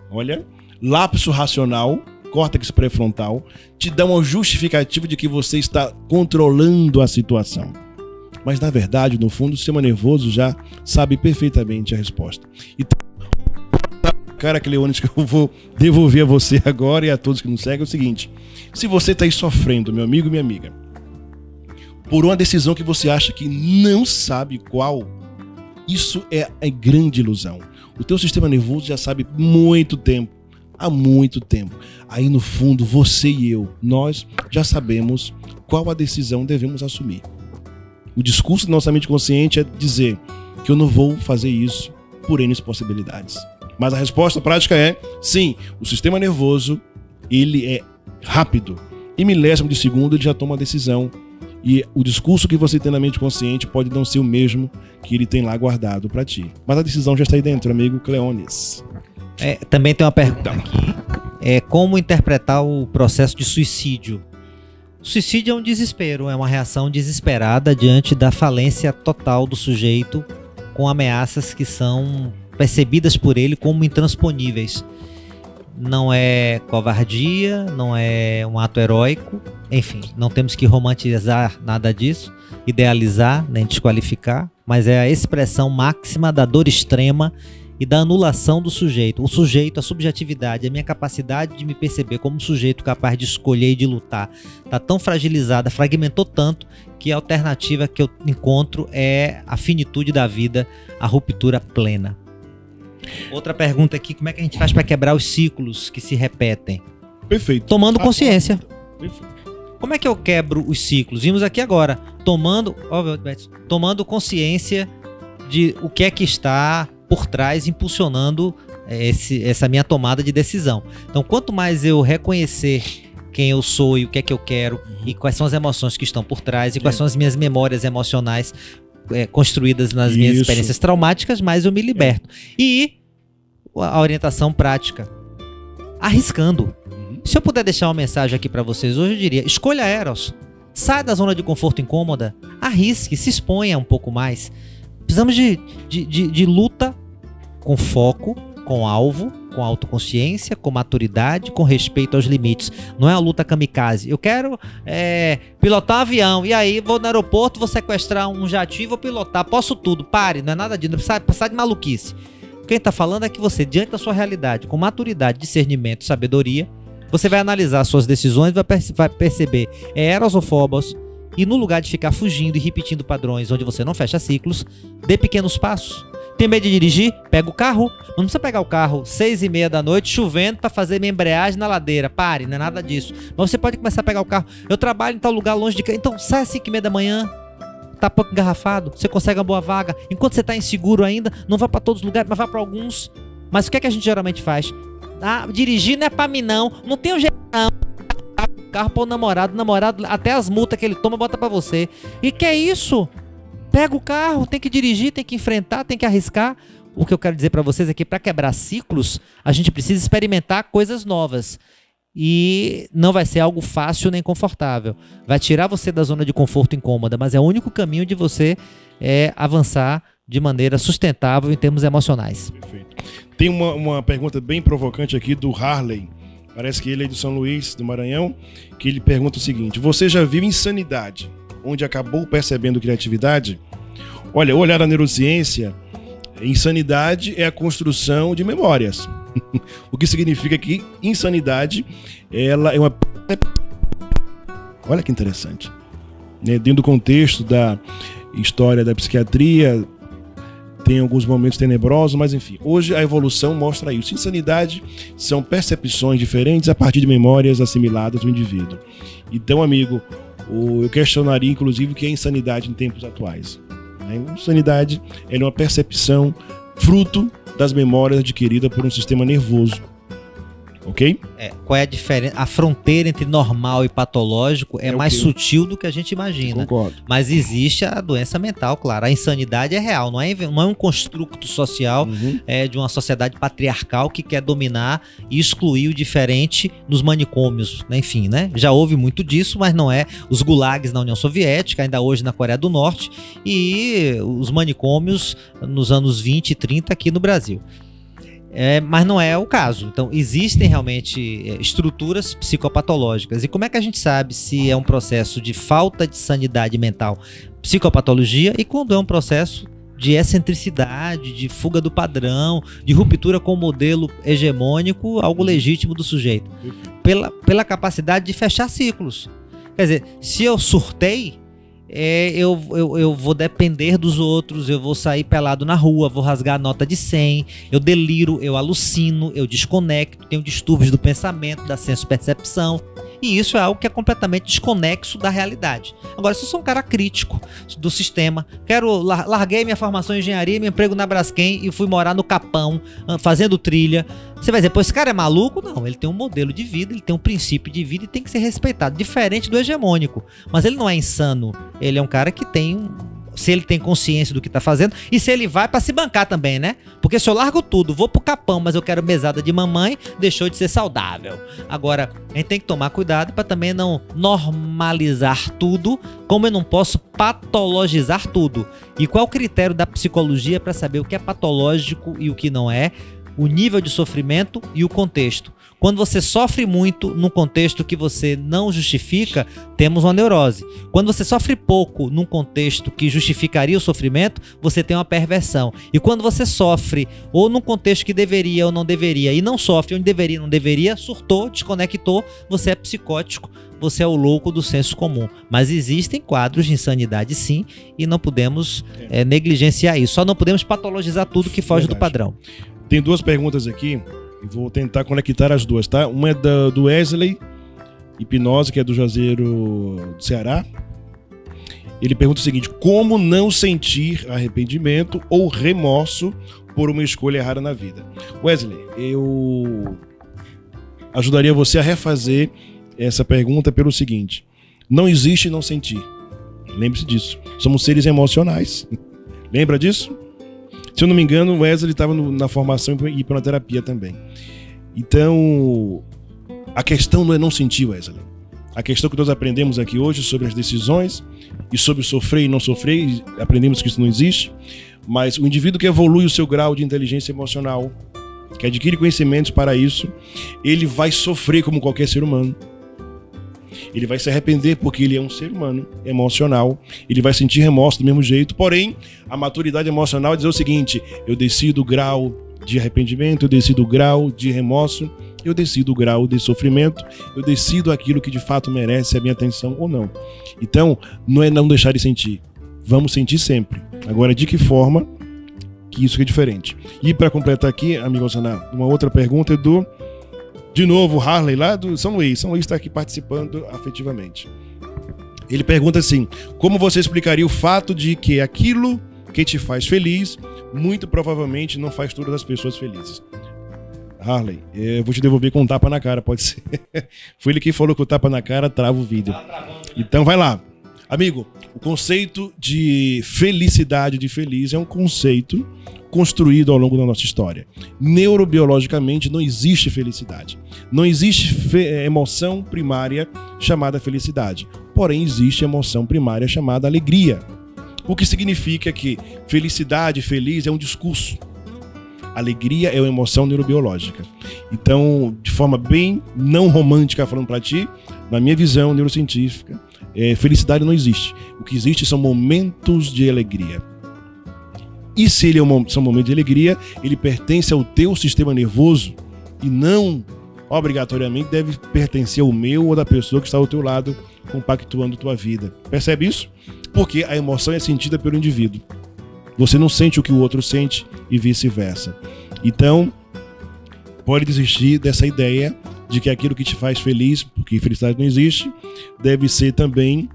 olha, lapso racional, córtex pré-frontal, te dá uma justificativa de que você está controlando a situação. Mas, na verdade, no fundo, o sistema nervoso já sabe perfeitamente a resposta. Então, cara, Cleones, que eu vou devolver a você agora e a todos que nos seguem é o seguinte: se você está aí sofrendo, meu amigo e minha amiga, por uma decisão que você acha que não sabe qual, isso é a grande ilusão. O teu sistema nervoso já sabe há muito tempo. Aí no fundo, você e eu, nós já sabemos qual a decisão devemos assumir. O discurso da nossa mente consciente é dizer que eu não vou fazer isso por N possibilidades. Mas a resposta prática é sim, o sistema nervoso, ele é rápido. Em milésimo de segundo ele já toma a decisão. E o discurso que você tem na mente consciente pode não ser o mesmo que ele tem lá guardado para ti. Mas a decisão já está aí dentro, amigo Cleones. Também tem uma pergunta aqui. Como interpretar o processo de suicídio? O suicídio é um desespero, é uma reação desesperada diante da falência total do sujeito, com ameaças que são percebidas por ele como intransponíveis. Não é covardia, não é um ato heróico, enfim, não temos que romantizar nada disso, idealizar, nem desqualificar, mas é a expressão máxima da dor extrema e da anulação do sujeito. O sujeito, a subjetividade, a minha capacidade de me perceber como um sujeito capaz de escolher e de lutar, está tão fragilizada, fragmentou tanto, que a alternativa que eu encontro é a finitude da vida, a ruptura plena. Outra pergunta aqui: como é que a gente faz para quebrar os ciclos que se repetem? Perfeito. Tomando consciência. Perfeito. Como é que eu quebro os ciclos? Vimos aqui agora, tomando consciência de o que é que está por trás, impulsionando essa minha tomada de decisão. Então, quanto mais eu reconhecer quem eu sou e o que é que eu quero, e quais são as emoções que estão por trás, e quais são as minhas memórias emocionais construídas nas minhas experiências traumáticas, mais eu me liberto. E a orientação prática, arriscando. Se eu puder deixar uma mensagem aqui para vocês hoje, eu diria: escolha Eros, saia da zona de conforto incômoda, arrisque, se exponha um pouco mais. Precisamos de luta com foco, com alvo, com autoconsciência, com maturidade, com respeito aos limites. Não é uma luta kamikaze. Eu quero pilotar um avião, e aí vou no aeroporto, vou sequestrar um jatinho e vou pilotar. Posso tudo. Pare, não é nada disso, não precisa passar de maluquice. Quem está falando é que você, diante da sua realidade, com maturidade, discernimento, sabedoria, você vai analisar suas decisões e vai perceber Eros ou Phobos, e no lugar de ficar fugindo e repetindo padrões onde você não fecha ciclos, dê pequenos passos. Tem medo de dirigir? Pega o carro. Não precisa pegar o carro 6h30 da noite, chovendo, para fazer minha embreagem na ladeira. Pare, não é nada disso. Mas você pode começar a pegar o carro. Eu trabalho em tal lugar longe de casa. Então sai às 5h30 da manhã. Tá pouco engarrafado. Você consegue uma boa vaga. Enquanto você tá inseguro ainda, não vá para todos os lugares, mas vá para alguns. Mas o que é que a gente geralmente faz? Dirigir não é para mim não. Não tem um jeito não. Carro para o namorado, até as multas que ele toma bota para você. E que é isso? Pega o carro, tem que dirigir, tem que enfrentar, tem que arriscar. O que eu quero dizer para vocês é que para quebrar ciclos, a gente precisa experimentar coisas novas. E não vai ser algo fácil nem confortável. Vai tirar você da zona de conforto incômoda, mas é o único caminho de você avançar de maneira sustentável em termos emocionais. Perfeito. Tem uma pergunta bem provocante aqui do Harley. Parece que ele é de São Luís, do Maranhão, que ele pergunta o seguinte: você já viu insanidade onde acabou percebendo criatividade? Olha, o olhar da neurociência, insanidade é a construção de memórias. O que significa que insanidade, ela é uma... Olha que interessante. Dentro do contexto da história da psiquiatria, tem alguns momentos tenebrosos, mas enfim, hoje a evolução mostra isso. Insanidade são percepções diferentes a partir de memórias assimiladas do indivíduo. Então, amigo, eu questionaria inclusive o que é insanidade em tempos atuais. Insanidade é uma percepção fruto das memórias adquiridas por um sistema nervoso. Ok? Qual é a diferença? A fronteira entre normal e patológico é mais sutil do que a gente imagina. Concordo. Mas existe a doença mental, claro. A insanidade é real, não é um construto social de uma sociedade patriarcal que quer dominar e excluir o diferente nos manicômios. Enfim, né? Já houve muito disso, mas não é. Os gulags na União Soviética, ainda hoje na Coreia do Norte, e os manicômios nos anos 20 e 30 aqui no Brasil. Mas não é o caso. Então, existem realmente estruturas psicopatológicas. E como é que a gente sabe se é um processo de falta de sanidade mental, psicopatologia, e quando é um processo de excentricidade, de fuga do padrão, de ruptura com o modelo hegemônico, algo legítimo do sujeito? Pela capacidade de fechar ciclos. Quer dizer, se eu surtei, eu vou depender dos outros, eu vou sair pelado na rua, vou rasgar a nota de 100, eu deliro, eu alucino, eu desconecto, tenho distúrbios do pensamento, da senso-percepção. E isso é algo que é completamente desconexo da realidade. Agora, se eu sou um cara crítico do sistema, larguei minha formação em engenharia, meu emprego na Braskem e fui morar no Capão, fazendo trilha. Você vai dizer, pô, esse cara é maluco? Não, ele tem um modelo de vida, ele tem um princípio de vida e tem que ser respeitado, diferente do hegemônico. Mas ele não é insano, ele é um cara que se ele tem consciência do que tá fazendo, e se ele vai pra se bancar também, né? Porque se eu largo tudo, vou pro Capão, mas eu quero mesada de mamãe, deixou de ser saudável. Agora, a gente tem que tomar cuidado pra também não normalizar tudo, como eu não posso patologizar tudo. E qual é o critério da psicologia pra saber o que é patológico e o que não é? O nível de sofrimento e o contexto. Quando você sofre muito num contexto que você não justifica, temos uma neurose. Quando você sofre pouco num contexto que justificaria o sofrimento, você tem uma perversão. E quando você sofre ou num contexto que deveria ou não deveria, e não sofre onde deveria ou não deveria, surtou, desconectou, você é psicótico, você é o louco do senso comum. Mas existem quadros de insanidade, sim, e não podemos negligenciar isso. Só não podemos patologizar tudo que foge do padrão. Tem duas perguntas aqui, e vou tentar conectar as duas, tá? Uma é do Wesley Hipnose, que é do Juazeiro do Ceará. Ele pergunta o seguinte: como não sentir arrependimento ou remorso por uma escolha errada na vida? Wesley, eu ajudaria você a refazer essa pergunta pelo seguinte: não existe não sentir. Lembre-se disso. Somos seres emocionais. Lembra disso? Se eu não me engano, o Wesley estava na formação e hipnoterapia também. Então, a questão não é não sentir, Wesley. A questão que nós aprendemos aqui hoje sobre as decisões e sobre sofrer e não sofrer, aprendemos que isso não existe, mas o indivíduo que evolui o seu grau de inteligência emocional, que adquire conhecimentos para isso, ele vai sofrer como qualquer ser humano. Ele vai se arrepender porque ele é um ser humano emocional, ele vai sentir remorso do mesmo jeito, porém, a maturidade emocional é dizer o seguinte: eu decido o grau de arrependimento, eu decido o grau de remorso, eu decido o grau de sofrimento, eu decido aquilo que de fato merece a minha atenção ou não. Então, não é não deixar de sentir, vamos sentir sempre. Agora, de que forma que isso é diferente? E para completar aqui, amigo Alzanar, uma outra pergunta é de novo, Harley, lá do São Luís. São Luís está aqui participando afetivamente. Ele pergunta assim: como você explicaria o fato de que aquilo que te faz feliz, muito provavelmente não faz todas as pessoas felizes? Harley, eu vou te devolver com um tapa na cara, pode ser. Foi ele que falou que o tapa na cara trava o vídeo. Então vai lá. Amigo, o conceito de felicidade, de feliz, é um conceito construído ao longo da nossa história. Neurobiologicamente não existe felicidade. Não existe emoção primária chamada felicidade. Porém, existe emoção primária chamada alegria. O que significa que felicidade, feliz é um discurso. Alegria é uma emoção neurobiológica. Então, de forma bem não romântica falando para ti, na minha visão neurocientífica, felicidade não existe. O que existe são momentos de alegria. E se ele são momentos de alegria, ele pertence ao teu sistema nervoso e não, obrigatoriamente, deve pertencer ao meu ou da pessoa que está ao teu lado, compactuando tua vida. Percebe isso? Porque a emoção é sentida pelo indivíduo. Você não sente o que o outro sente e vice-versa. Então, pode desistir dessa ideia de que aquilo que te faz feliz, porque felicidade não existe, deve ser também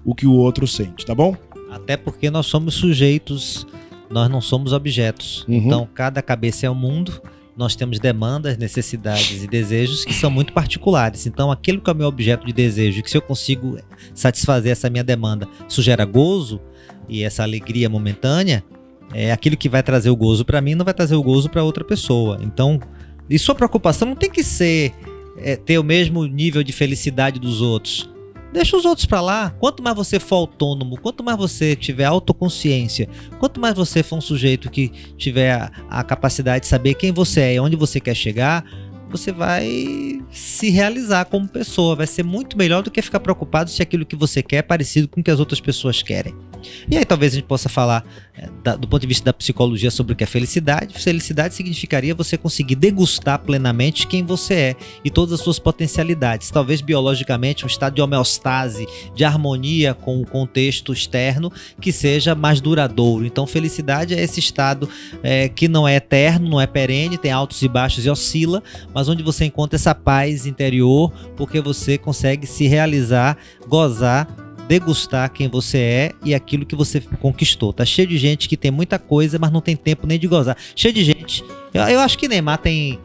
o que o outro sente, tá bom? Até porque nós somos sujeitos, nós não somos objetos. Então, cada cabeça é um mundo, nós temos demandas, necessidades e desejos que são muito particulares. Então, aquilo que é o meu objeto de desejo, que se eu consigo satisfazer essa minha demanda, isso gera gozo e essa alegria momentânea, aquilo que vai trazer o gozo para mim não vai trazer o gozo para outra pessoa. Então, e sua preocupação não tem que ser ter o mesmo nível de felicidade dos outros. Deixa os outros pra lá. Quanto mais você for autônomo, quanto mais você tiver autoconsciência, quanto mais você for um sujeito que tiver a capacidade de saber quem você é e onde você quer chegar, você vai se realizar como pessoa. Vai ser muito melhor do que ficar preocupado se aquilo que você quer é parecido com o que as outras pessoas querem. E aí talvez a gente possa falar do ponto de vista da psicologia sobre o que é felicidade. Felicidade significaria você conseguir degustar plenamente quem você é e todas as suas potencialidades. Talvez biologicamente um estado de homeostase, de harmonia com o contexto externo que seja mais duradouro. Então felicidade é esse estado que não é eterno, não é perene, tem altos e baixos e oscila, mas onde você encontra essa paz interior porque você consegue se realizar, gozar, degustar quem você é e aquilo que você conquistou. Tá cheio de gente que tem muita coisa, mas não tem tempo nem de gozar. Cheio de gente. Eu acho que Neymar tem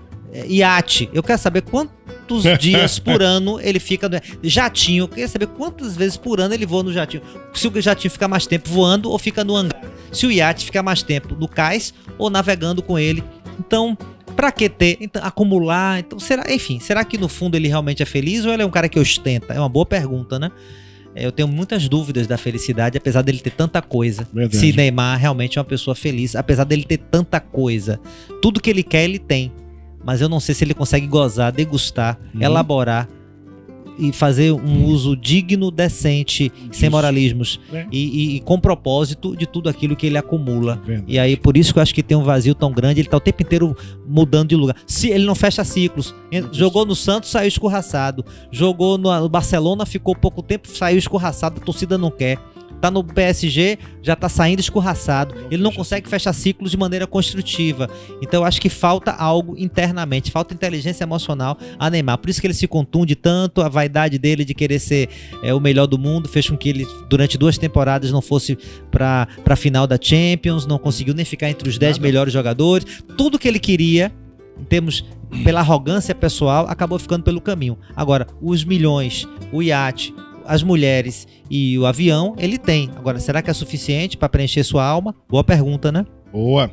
iate. Eu quero saber quantos dias por ano ele fica no jatinho. Eu quero saber quantas vezes por ano ele voa no jatinho. Se o jatinho ficar mais tempo voando ou fica no hangar. Se o iate ficar mais tempo no cais ou navegando com ele. Então, pra que ter? Então, acumular? Então, será que no fundo ele realmente é feliz ou ele é um cara que ostenta? É uma boa pergunta, né? Eu tenho muitas dúvidas da felicidade, apesar dele ter tanta coisa. Verdade. Se Neymar realmente é uma pessoa feliz, apesar dele ter tanta coisa. Tudo que ele quer, ele tem. Mas eu não sei se ele consegue gozar, degustar, elaborar e fazer um uso digno, decente, sem moralismos e com propósito de tudo aquilo que ele acumula. Verdade. E aí, por isso que eu acho que tem um vazio tão grande, ele tá o tempo inteiro mudando de lugar. Se ele não fecha ciclos, jogou no Santos, saiu escorraçado, jogou no Barcelona, ficou pouco tempo, saiu escorraçado, a torcida não quer. Tá no PSG, já tá saindo escorraçado. Ele não consegue fechar ciclos de maneira construtiva. Então eu acho que falta algo internamente, falta inteligência emocional a Neymar. Por isso que ele se contunde tanto, a vaidade dele de querer ser o melhor do mundo fez com que ele, durante 2 temporadas, não fosse pra final da Champions, não conseguiu nem ficar entre os 10 melhores jogadores. Tudo que ele queria, em termos, pela arrogância pessoal, acabou ficando pelo caminho. Agora, os milhões, o iate, as mulheres e o avião, ele tem. Agora, será que é suficiente para preencher sua alma? Boa pergunta, né? Boa.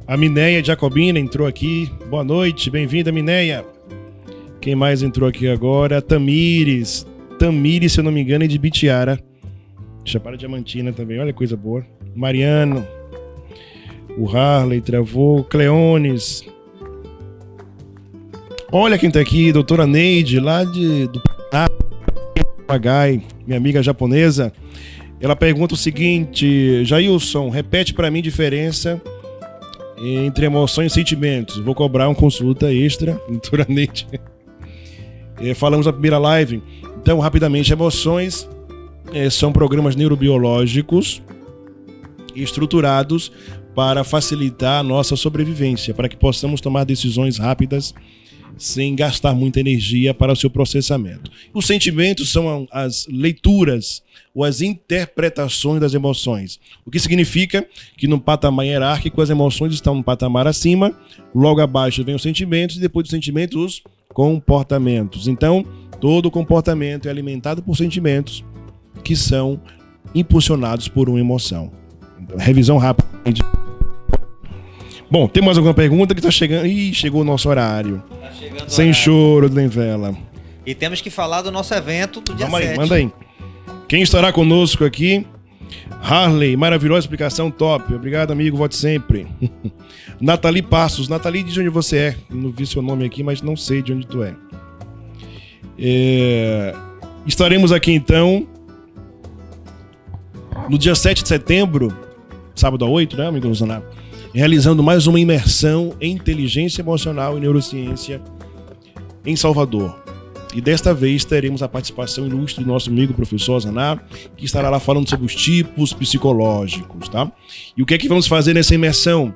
A Minéia Jacobina entrou aqui. Boa noite, bem-vinda, Minéia. Quem mais entrou aqui agora? Tamires. Tamires, se eu não me engano, é de Bitiara. Chapada Diamantina também, olha que coisa boa. Mariano. O Harley travou. Cleones. Olha quem tá aqui, doutora Neide, lá do Pagai, minha amiga japonesa. Ela pergunta o seguinte: Jailson, repete pra mim a diferença entre emoções e sentimentos. Vou cobrar uma consulta extra, naturalmente. Falamos na primeira live. Então, rapidamente, emoções são programas neurobiológicos estruturados para facilitar a nossa sobrevivência, para que possamos tomar decisões rápidas sem gastar muita energia para o seu processamento. Os sentimentos são as leituras ou as interpretações das emoções, o que significa que no patamar hierárquico as emoções estão no patamar acima, logo abaixo vem os sentimentos e depois dos sentimentos os comportamentos. Então, todo comportamento é alimentado por sentimentos que são impulsionados por uma emoção. Então, revisão rápida. Bom, tem mais alguma pergunta que está chegando? Ih, chegou o nosso horário. Tá chegando sem choro, Denvela. E temos que falar do nosso evento do dia 7. Vamos aí, manda aí. Quem estará conosco aqui? Harley, maravilhosa explicação, top. Obrigado, amigo, volte sempre. Nathalie Passos. Nathalie, diz onde você é. Não vi seu nome aqui, mas não sei de onde tu é. Estaremos aqui, então, no dia 7 de setembro, sábado a 8, né, amigo Luciano? Realizando mais uma imersão em inteligência emocional e neurociência em Salvador. E desta vez teremos a participação ilustre do nosso amigo professor Zaná, que estará lá falando sobre os tipos psicológicos, tá? E o que é que vamos fazer nessa imersão?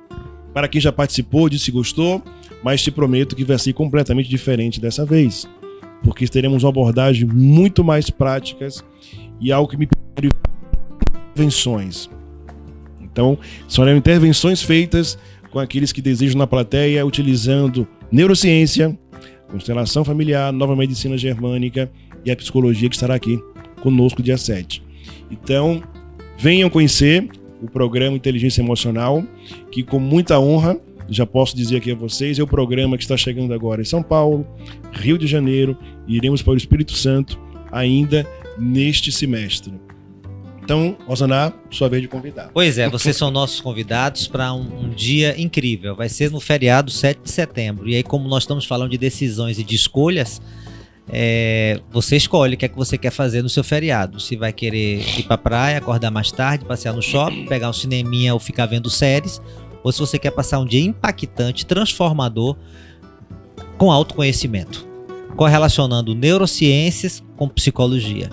Para quem já participou, disse que gostou, mas te prometo que vai ser completamente diferente dessa vez, porque teremos uma abordagem muito mais práticas e algo que me pede intervenções. Então, serão intervenções feitas com aqueles que desejam na plateia, utilizando neurociência, constelação familiar, nova medicina germânica e a psicologia que estará aqui conosco dia 7. Então, venham conhecer o programa Inteligência Emocional, que com muita honra, já posso dizer aqui a vocês, é o programa que está chegando agora em São Paulo, Rio de Janeiro, e iremos para o Espírito Santo ainda neste semestre. Então, Rosana, sua vez de convidar. Pois é, vocês são nossos convidados para um dia incrível. Vai ser no feriado 7 de setembro. E aí, como nós estamos falando de decisões e de escolhas, você escolhe o que é que você quer fazer no seu feriado. Se vai querer ir pra praia, acordar mais tarde, passear no shopping, pegar um cineminha ou ficar vendo séries, ou se você quer passar um dia impactante, transformador, com autoconhecimento, correlacionando neurociências com psicologia.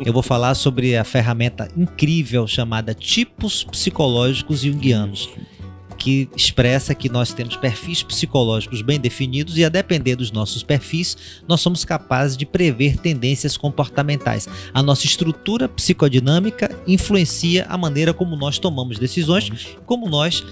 Eu vou falar sobre a ferramenta incrível chamada tipos psicológicos junguianos, que expressa que nós temos perfis psicológicos bem definidos e, a depender dos nossos perfis, nós somos capazes de prever tendências comportamentais. A nossa estrutura psicodinâmica influencia a maneira como nós tomamos decisões, como nós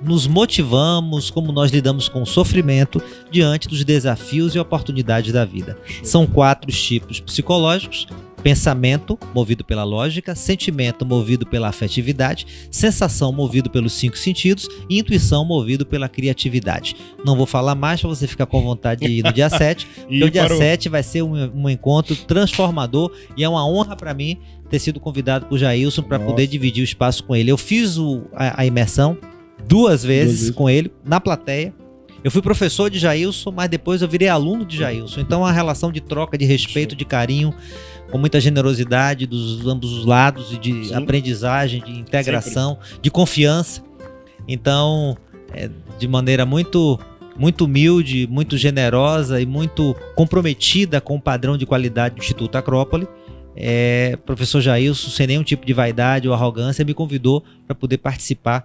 nos motivamos, como nós lidamos com o sofrimento diante dos desafios e oportunidades da vida. São 4 tipos psicológicos: pensamento, movido pela lógica; sentimento, movido pela afetividade; sensação, movido pelos 5 sentidos; e intuição, movido pela criatividade. Não vou falar mais para você ficar com vontade de ir no dia 7, porque o dia 7 vai ser um encontro transformador e é uma honra para mim ter sido convidado por Jailson para poder dividir o espaço com ele. Eu fiz a imersão 2 vezes com ele, na plateia. Eu fui professor de Jailson, mas depois eu virei aluno de Jailson. Então, a relação de troca, de respeito, de carinho, com muita generosidade dos ambos os lados, e de aprendizagem, de integração, de confiança. Então, de maneira muito, muito humilde, muito generosa e muito comprometida com o padrão de qualidade do Instituto Acrópole, professor Jailson, sem nenhum tipo de vaidade ou arrogância, me convidou para poder participar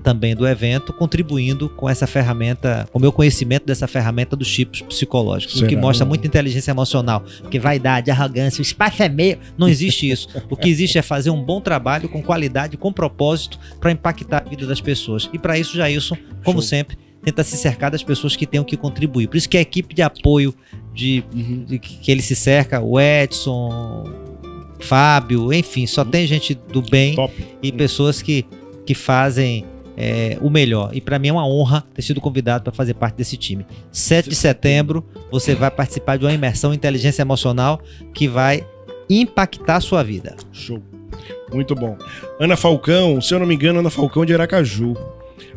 também do evento, contribuindo com essa ferramenta, com o meu conhecimento dessa ferramenta dos tipos psicológicos, o que mostra muita inteligência emocional, porque vaidade, arrogância, o espaço é meu, não existe isso. O que existe é fazer um bom trabalho com qualidade, com propósito, para impactar a vida das pessoas. E para isso, Jailson, como sempre, tenta se cercar das pessoas que tenham que contribuir. Por isso que a equipe de apoio de que ele se cerca, o Edson, Fábio, enfim, só tem gente do bem. Top. E pessoas que fazem o melhor. E para mim é uma honra ter sido convidado para fazer parte desse time. 7 de setembro, você vai participar de uma imersão em inteligência emocional que vai impactar a sua vida. Show. Muito bom. Ana Falcão, se eu não me engano, Ana Falcão de Aracaju.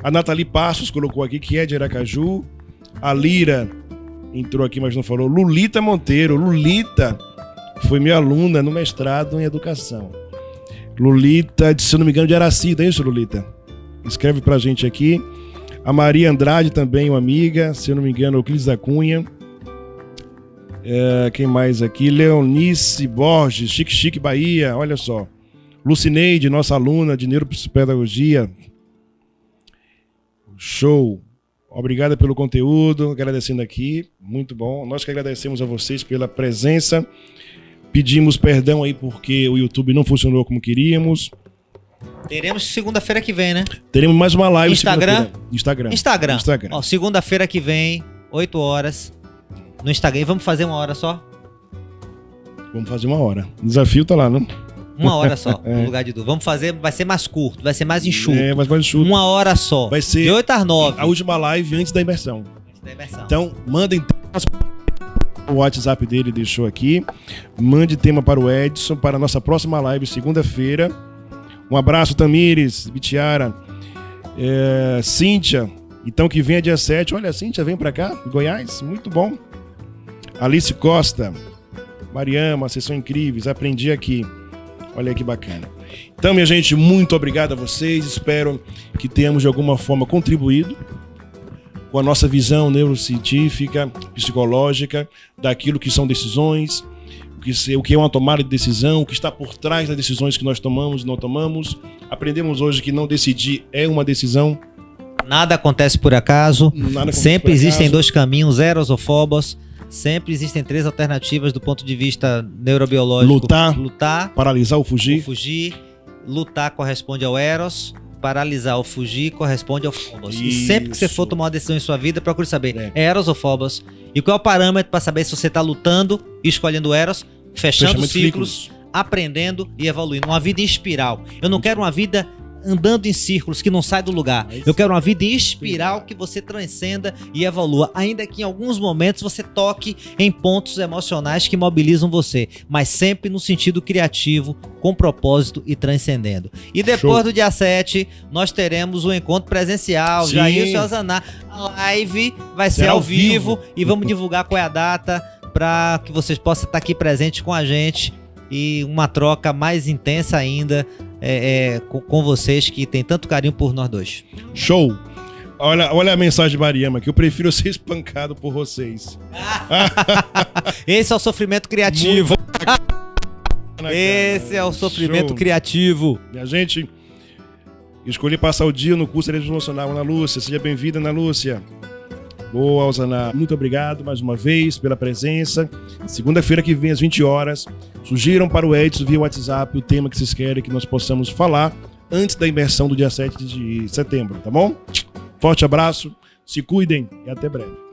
A Nathalie Passos colocou aqui que é de Aracaju. A Lira entrou aqui, mas não falou. Lulita Monteiro. Lulita foi minha aluna no mestrado em educação. Lulita, se eu não me engano, de Aracida, é isso, Lulita? Escreve pra gente aqui. A Maria Andrade também, uma amiga, se eu não me engano, Euclides da Cunha. Quem mais aqui? Leonice Borges, Chique Bahia, olha só. Lucineide, nossa aluna de neuropsicopedagogia. Show. Obrigada pelo conteúdo, agradecendo aqui, muito bom. Nós que agradecemos a vocês pela presença. Pedimos perdão aí porque o YouTube não funcionou como queríamos. Teremos segunda-feira que vem, né? Teremos mais uma live. Instagram. Instagram. Ó, segunda-feira que vem, 8 horas, no Instagram. E vamos fazer 1 hora só? Vamos fazer 1 hora. O desafio tá lá, não? 1 hora só, no lugar de 2. Vamos fazer, vai ser mais curto, vai ser mais enxuto. Mais enxuto. 1 hora só. Vai ser de 8 às 9. A última live antes da imersão. Então, mandem o WhatsApp dele, deixou aqui. Mande tema para o Edson para a nossa próxima live, segunda-feira. Um abraço, Tamires, Bitiara, Cíntia. Então, que venha dia 7. Olha, Cíntia, vem para cá, Goiás, muito bom. Alice Costa, Mariama, vocês são incríveis, aprendi aqui. Olha que bacana. Então, minha gente, muito obrigado a vocês. Espero que tenhamos de alguma forma contribuído com a nossa visão neurocientífica, psicológica, daquilo que são decisões, o que é uma tomada de decisão, o que está por trás das decisões que nós tomamos e não tomamos. Aprendemos hoje que não decidir é uma decisão. Nada acontece por acaso. Sempre existem 2 caminhos, eros ou phobos. Sempre existem 3 alternativas do ponto de vista neurobiológico. Lutar, paralisar ou fugir. Lutar corresponde ao eros. Paralisar ou fugir corresponde ao phobos. E sempre que você for tomar uma decisão em sua vida, procure saber, é eros ou phobos? E qual é o parâmetro para saber se você está lutando e escolhendo eros, fechando ciclos, aprendendo e evoluindo? Uma vida em espiral. Eu não quero uma vida andando em círculos, que não sai do lugar. Eu quero uma vida em espiral que você transcenda e evolua, ainda que em alguns momentos você toque em pontos emocionais que mobilizam você, mas sempre no sentido criativo, com propósito e transcendendo. E depois do dia 7, nós teremos um encontro presencial, Jailson e Alzanar. A live vai ser ao vivo e vamos divulgar qual é a data para que vocês possam estar aqui presentes com a gente e uma troca mais intensa ainda com vocês que tem tanto carinho por nós dois. Show! Olha a mensagem de Mariama, que eu prefiro ser espancado por vocês. Esse é o sofrimento criativo. Esse é o sofrimento criativo. Minha gente, escolhi passar o dia no curso de Inteligência Emocional, Ana Lúcia. Seja bem-vinda, Ana Lúcia. Boa, Alzanar. Muito obrigado mais uma vez pela presença. Segunda-feira que vem às 20 horas, sugiram para o Edson via WhatsApp o tema que vocês querem que nós possamos falar antes da imersão do dia 7 de setembro, tá bom? Forte abraço, se cuidem e até breve.